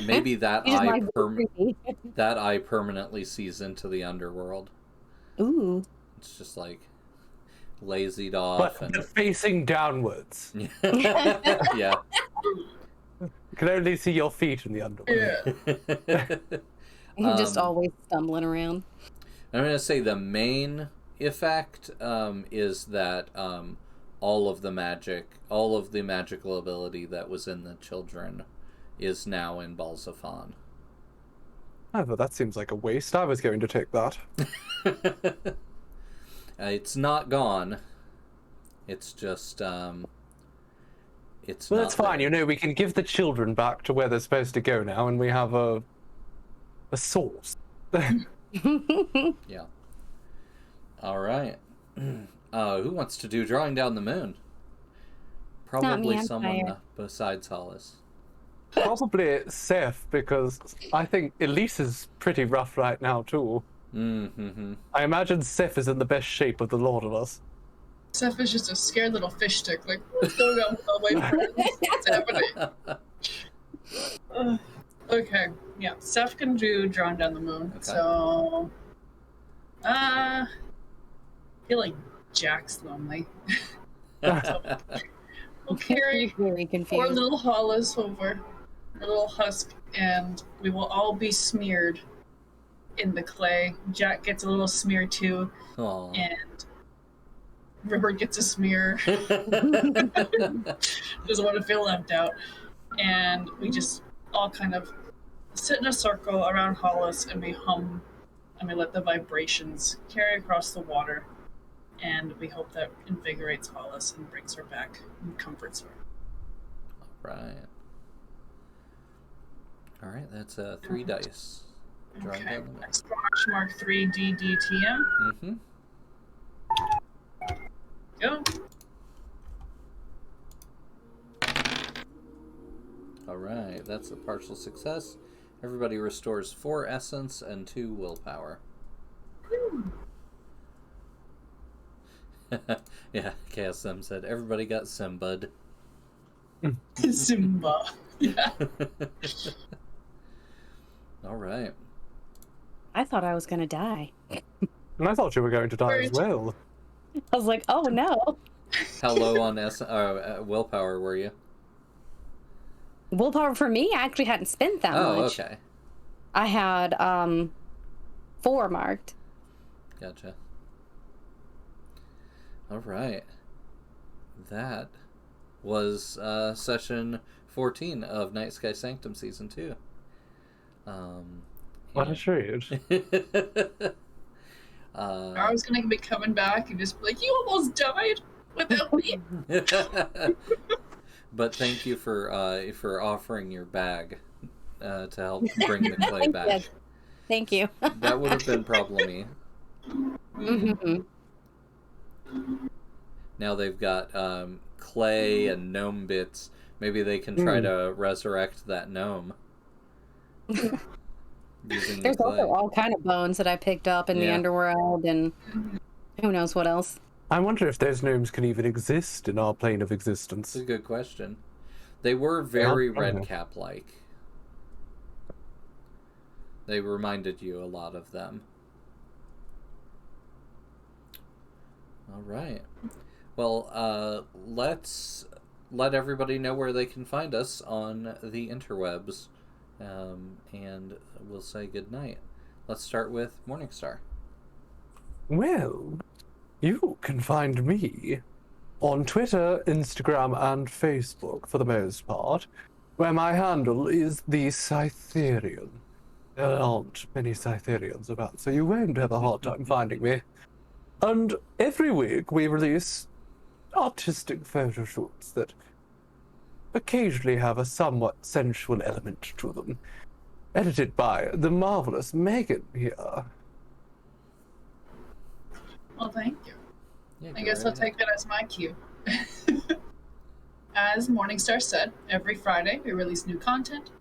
Maybe that You just eye like creepy. that eye permanently sees into the underworld. Ooh. It's just like lazied off But facing downwards. yeah. You can only see your feet in the underworld. Yeah. I'm just always stumbling around. I'm going to say the main effect is that all of the magical ability that was in the children is now in Balsafon. Oh, but that seems like a waste. I was going to take that. It's not gone. It's just it's Well, not that's fine. there. You know, we can give the children back to where they're supposed to go now, and we have a source. Yeah. All right. Who wants to do drawing down the moon? Probably I'm someone tired. besides Hollis. Probably Seth, because I think Elise is pretty rough right now, too. Mm-hmm. I imagine Seth is in the best shape of the lot of us. Seth is just a scared little fish stick, like, what's going on with all my friends? What's happening? Okay, yeah, Seth can do drawing down the moon. Okay. So, I feel like Jack's lonely. We'll carry Very poor confused. little Hollis over, a little husk, and we will all be smeared in the clay. Jack gets a little smear too, Aw. and River gets a smear. Doesn't want to feel left out. And we just all kind of sit in a circle around Hollis, and we hum, and we let the vibrations carry across the water. And we hope that invigorates Hollis and brings her back and comforts her. Right. All right, that's 3 dice. Drawing Okay, down the moon. exclamation mark 3 DDTM. Mm-hmm. Go. All right, that's a partial success. Everybody restores 4 essence and 2 willpower. Yeah, Chaos Sim said, everybody got Sim, bud. Simba. Yeah. All right. I thought I was gonna die. And I thought you were going to die as well. I was like, oh no. How low on willpower were you? Willpower for me, I actually hadn't spent that Oh, much. okay. I had 4 marked. Gotcha. All right. That was session 14 of Nightsky Sanctum Season 2. What a treat. I was gonna be coming back and just be like, you almost died without me. But thank you for offering your bag to help bring the clay back. Thank you. That would have been problemy. Mm-hmm. Now they've got clay and gnome bits. Maybe they can try to resurrect that gnome. Using There's the clay. also all kind of bones that I picked up in the underworld, and who knows what else. I wonder if those gnomes can even exist in our plane of existence. That's a good question. They were very Redcap-like. They reminded you a lot of them. All right. Well, let's let everybody know where they can find us on the interwebs. And we'll say goodnight. Let's start with Morningstar. Well, you can find me on Twitter, Instagram, and Facebook for the most part, where my handle is the Cytherian. There aren't many Cytherians about, so you won't have a hard time finding me. And every week we release artistic photo shoots that occasionally have a somewhat sensual element to them, edited by the marvelous Megan here. Well, thank you. Yeah, I guess I'll take that as my cue. As Morningstar said, every Friday we release new content.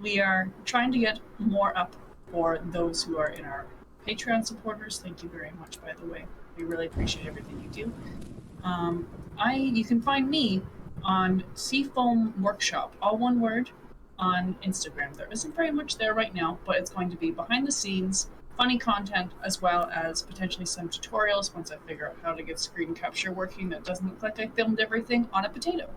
We are trying to get more up for those who are in our Patreon supporters. Thank you very much, by the way. We really appreciate everything you do. You can find me on Seafoam Workshop, all one word, on Instagram. There isn't very much there right now, but it's going to be behind the scenes, funny content, as well as potentially some tutorials once I figure out how to get screen capture working that doesn't look like I filmed everything on a potato.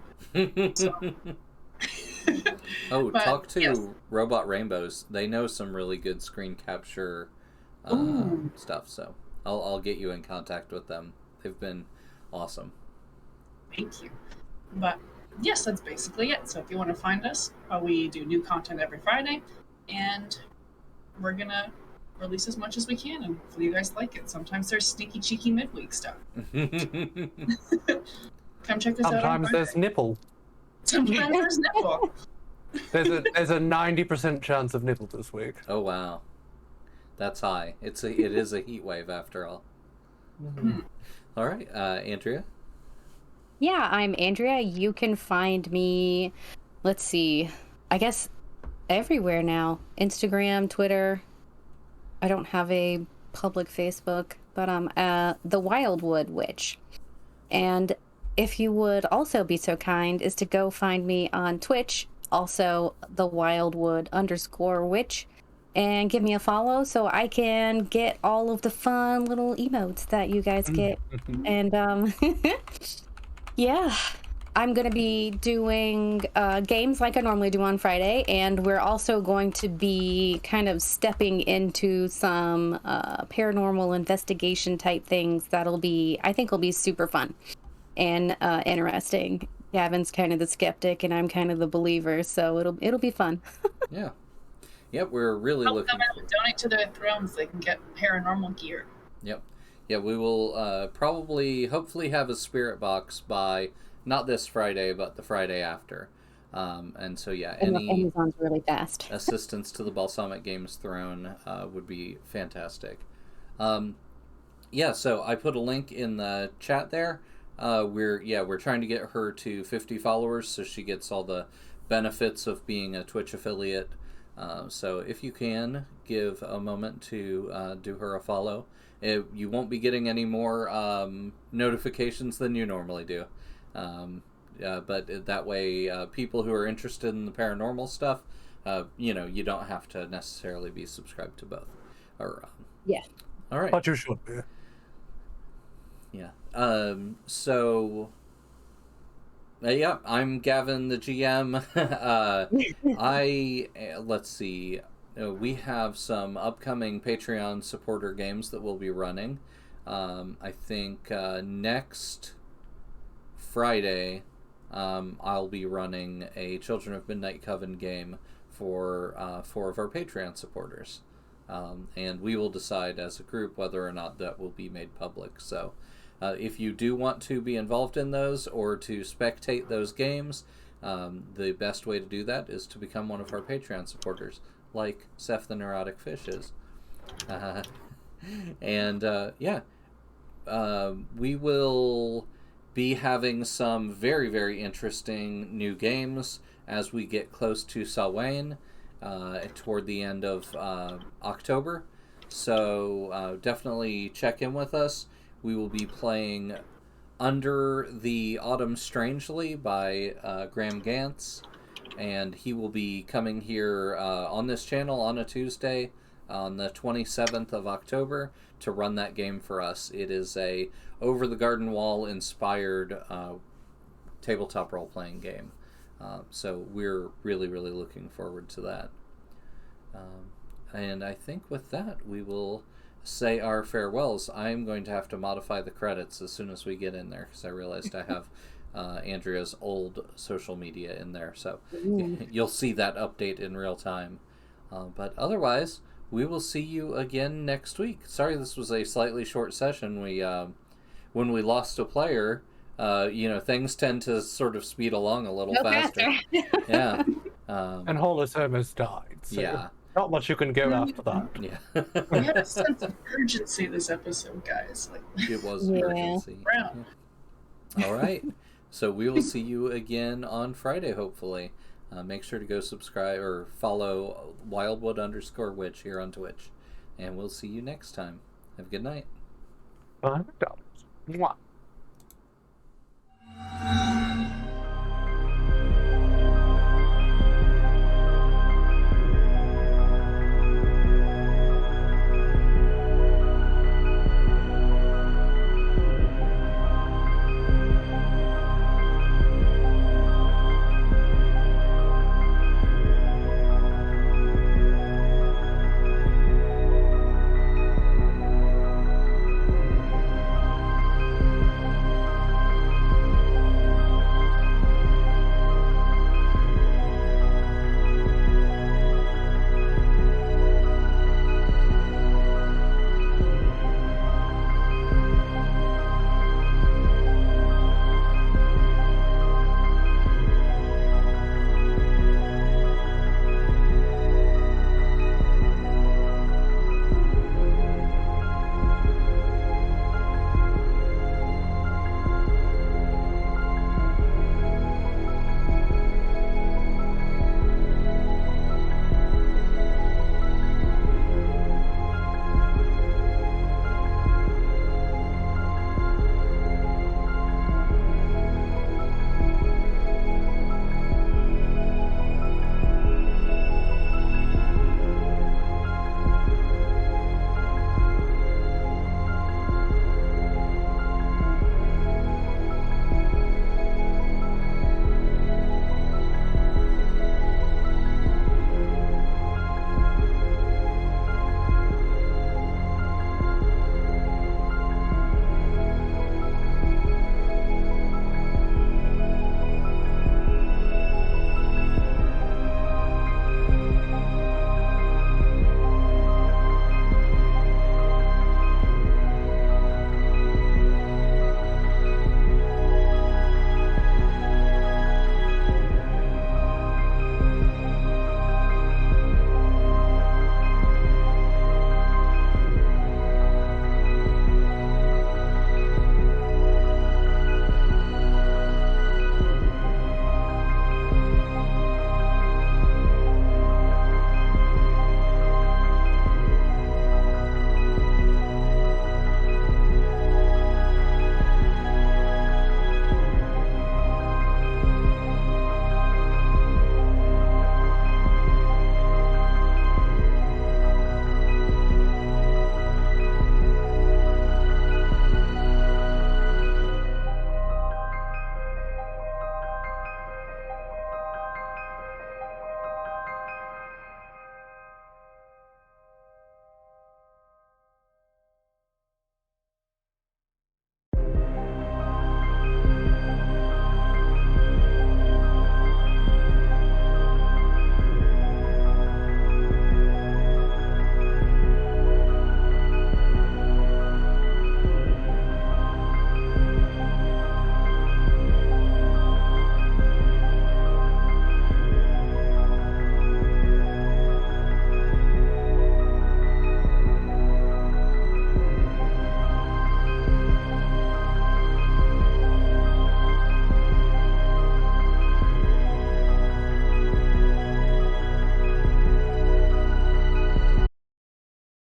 Talk to Robot Rainbows. They know some really good screen capture stuff, so I'll get you in contact with them. They've been awesome. Thank you. But yes, that's basically it. So if you want to find us, we do new content every Friday, and we're gonna release as much as we can, and hopefully you guys like it. Sometimes there's sneaky, cheeky midweek stuff. Come check us out. Sometimes there's nipple. Sometimes there's nipple. There's a 90% chance of nipple this week. Oh wow, that's high. It is a heat wave after all. Mm-hmm. All right, Andrea. Yeah, I'm Andrea. You can find me, let's see, I guess everywhere now. Instagram, Twitter. I don't have a public Facebook, but I'm the Wildwood Witch. And if you would also be so kind is to go find me on Twitch, also the Wildwood_Witch, and give me a follow so I can get all of the fun little emotes that you guys get. And yeah, I'm going to be doing games like I normally do on Friday, and we're also going to be kind of stepping into some paranormal investigation type things I think will be super fun and interesting. Gavin's kind of the skeptic, and I'm kind of the believer, so it'll be fun. Yeah. Yep, we're really looking forward. Donate to their thrones, they can get paranormal gear. Yep. Yeah, we will hopefully have a spirit box by not this Friday, but the Friday after. And so, yeah, any Amazon's really fast. assistance to the Balsamic Games throne would be fantastic. Yeah, so I put a link in the chat there. We're trying to get her to 50 followers so she gets all the benefits of being a Twitch affiliate. So if you can give a moment to do her a follow, you won't be getting any more notifications than you normally do. But that way, people who are interested in the paranormal stuff, you don't have to necessarily be subscribed to both. Yeah. All right. But you should be. Yeah. So. Yeah, I'm Gavin, the GM. Let's see. We have some upcoming Patreon supporter games that we'll be running. I think next Friday, I'll be running a Children of Midnight Coven game for 4 of our Patreon supporters. and we will decide as a group whether or not that will be made public. So if you do want to be involved in those or to spectate those games, the best way to do that is to become one of our Patreon supporters, like Seth the Neurotic Fish is. We will be having some very, very interesting new games as we get close to Samhain toward the end of October. So definitely check in with us. We will be playing Under the Autumn Strangely by Graham Gantz, and he will be coming here on this channel on a Tuesday on the 27th of October to run that game for us. It is a Over the Garden Wall inspired tabletop role-playing game. So we're really, really looking forward to that. And I think with that, we will say our farewells. I'm going to have to modify the credits as soon as we get in there, because I realized I have Andrea's old social media in there. So you'll see that update in real time. But otherwise, we will see you again next week. Sorry this was a slightly short session. When we lost a player, things tend to sort of speed along a little faster. Yeah. And Hollis almost died. So yeah. not much you can go after that. Yeah. We had a sense of urgency this episode, guys. It was urgency. Yeah. All right. So we will see you again on Friday, hopefully. Make sure to go subscribe or follow Wildwood_Witch here on Twitch. And we'll see you next time. Have a good night. $5. Mwah.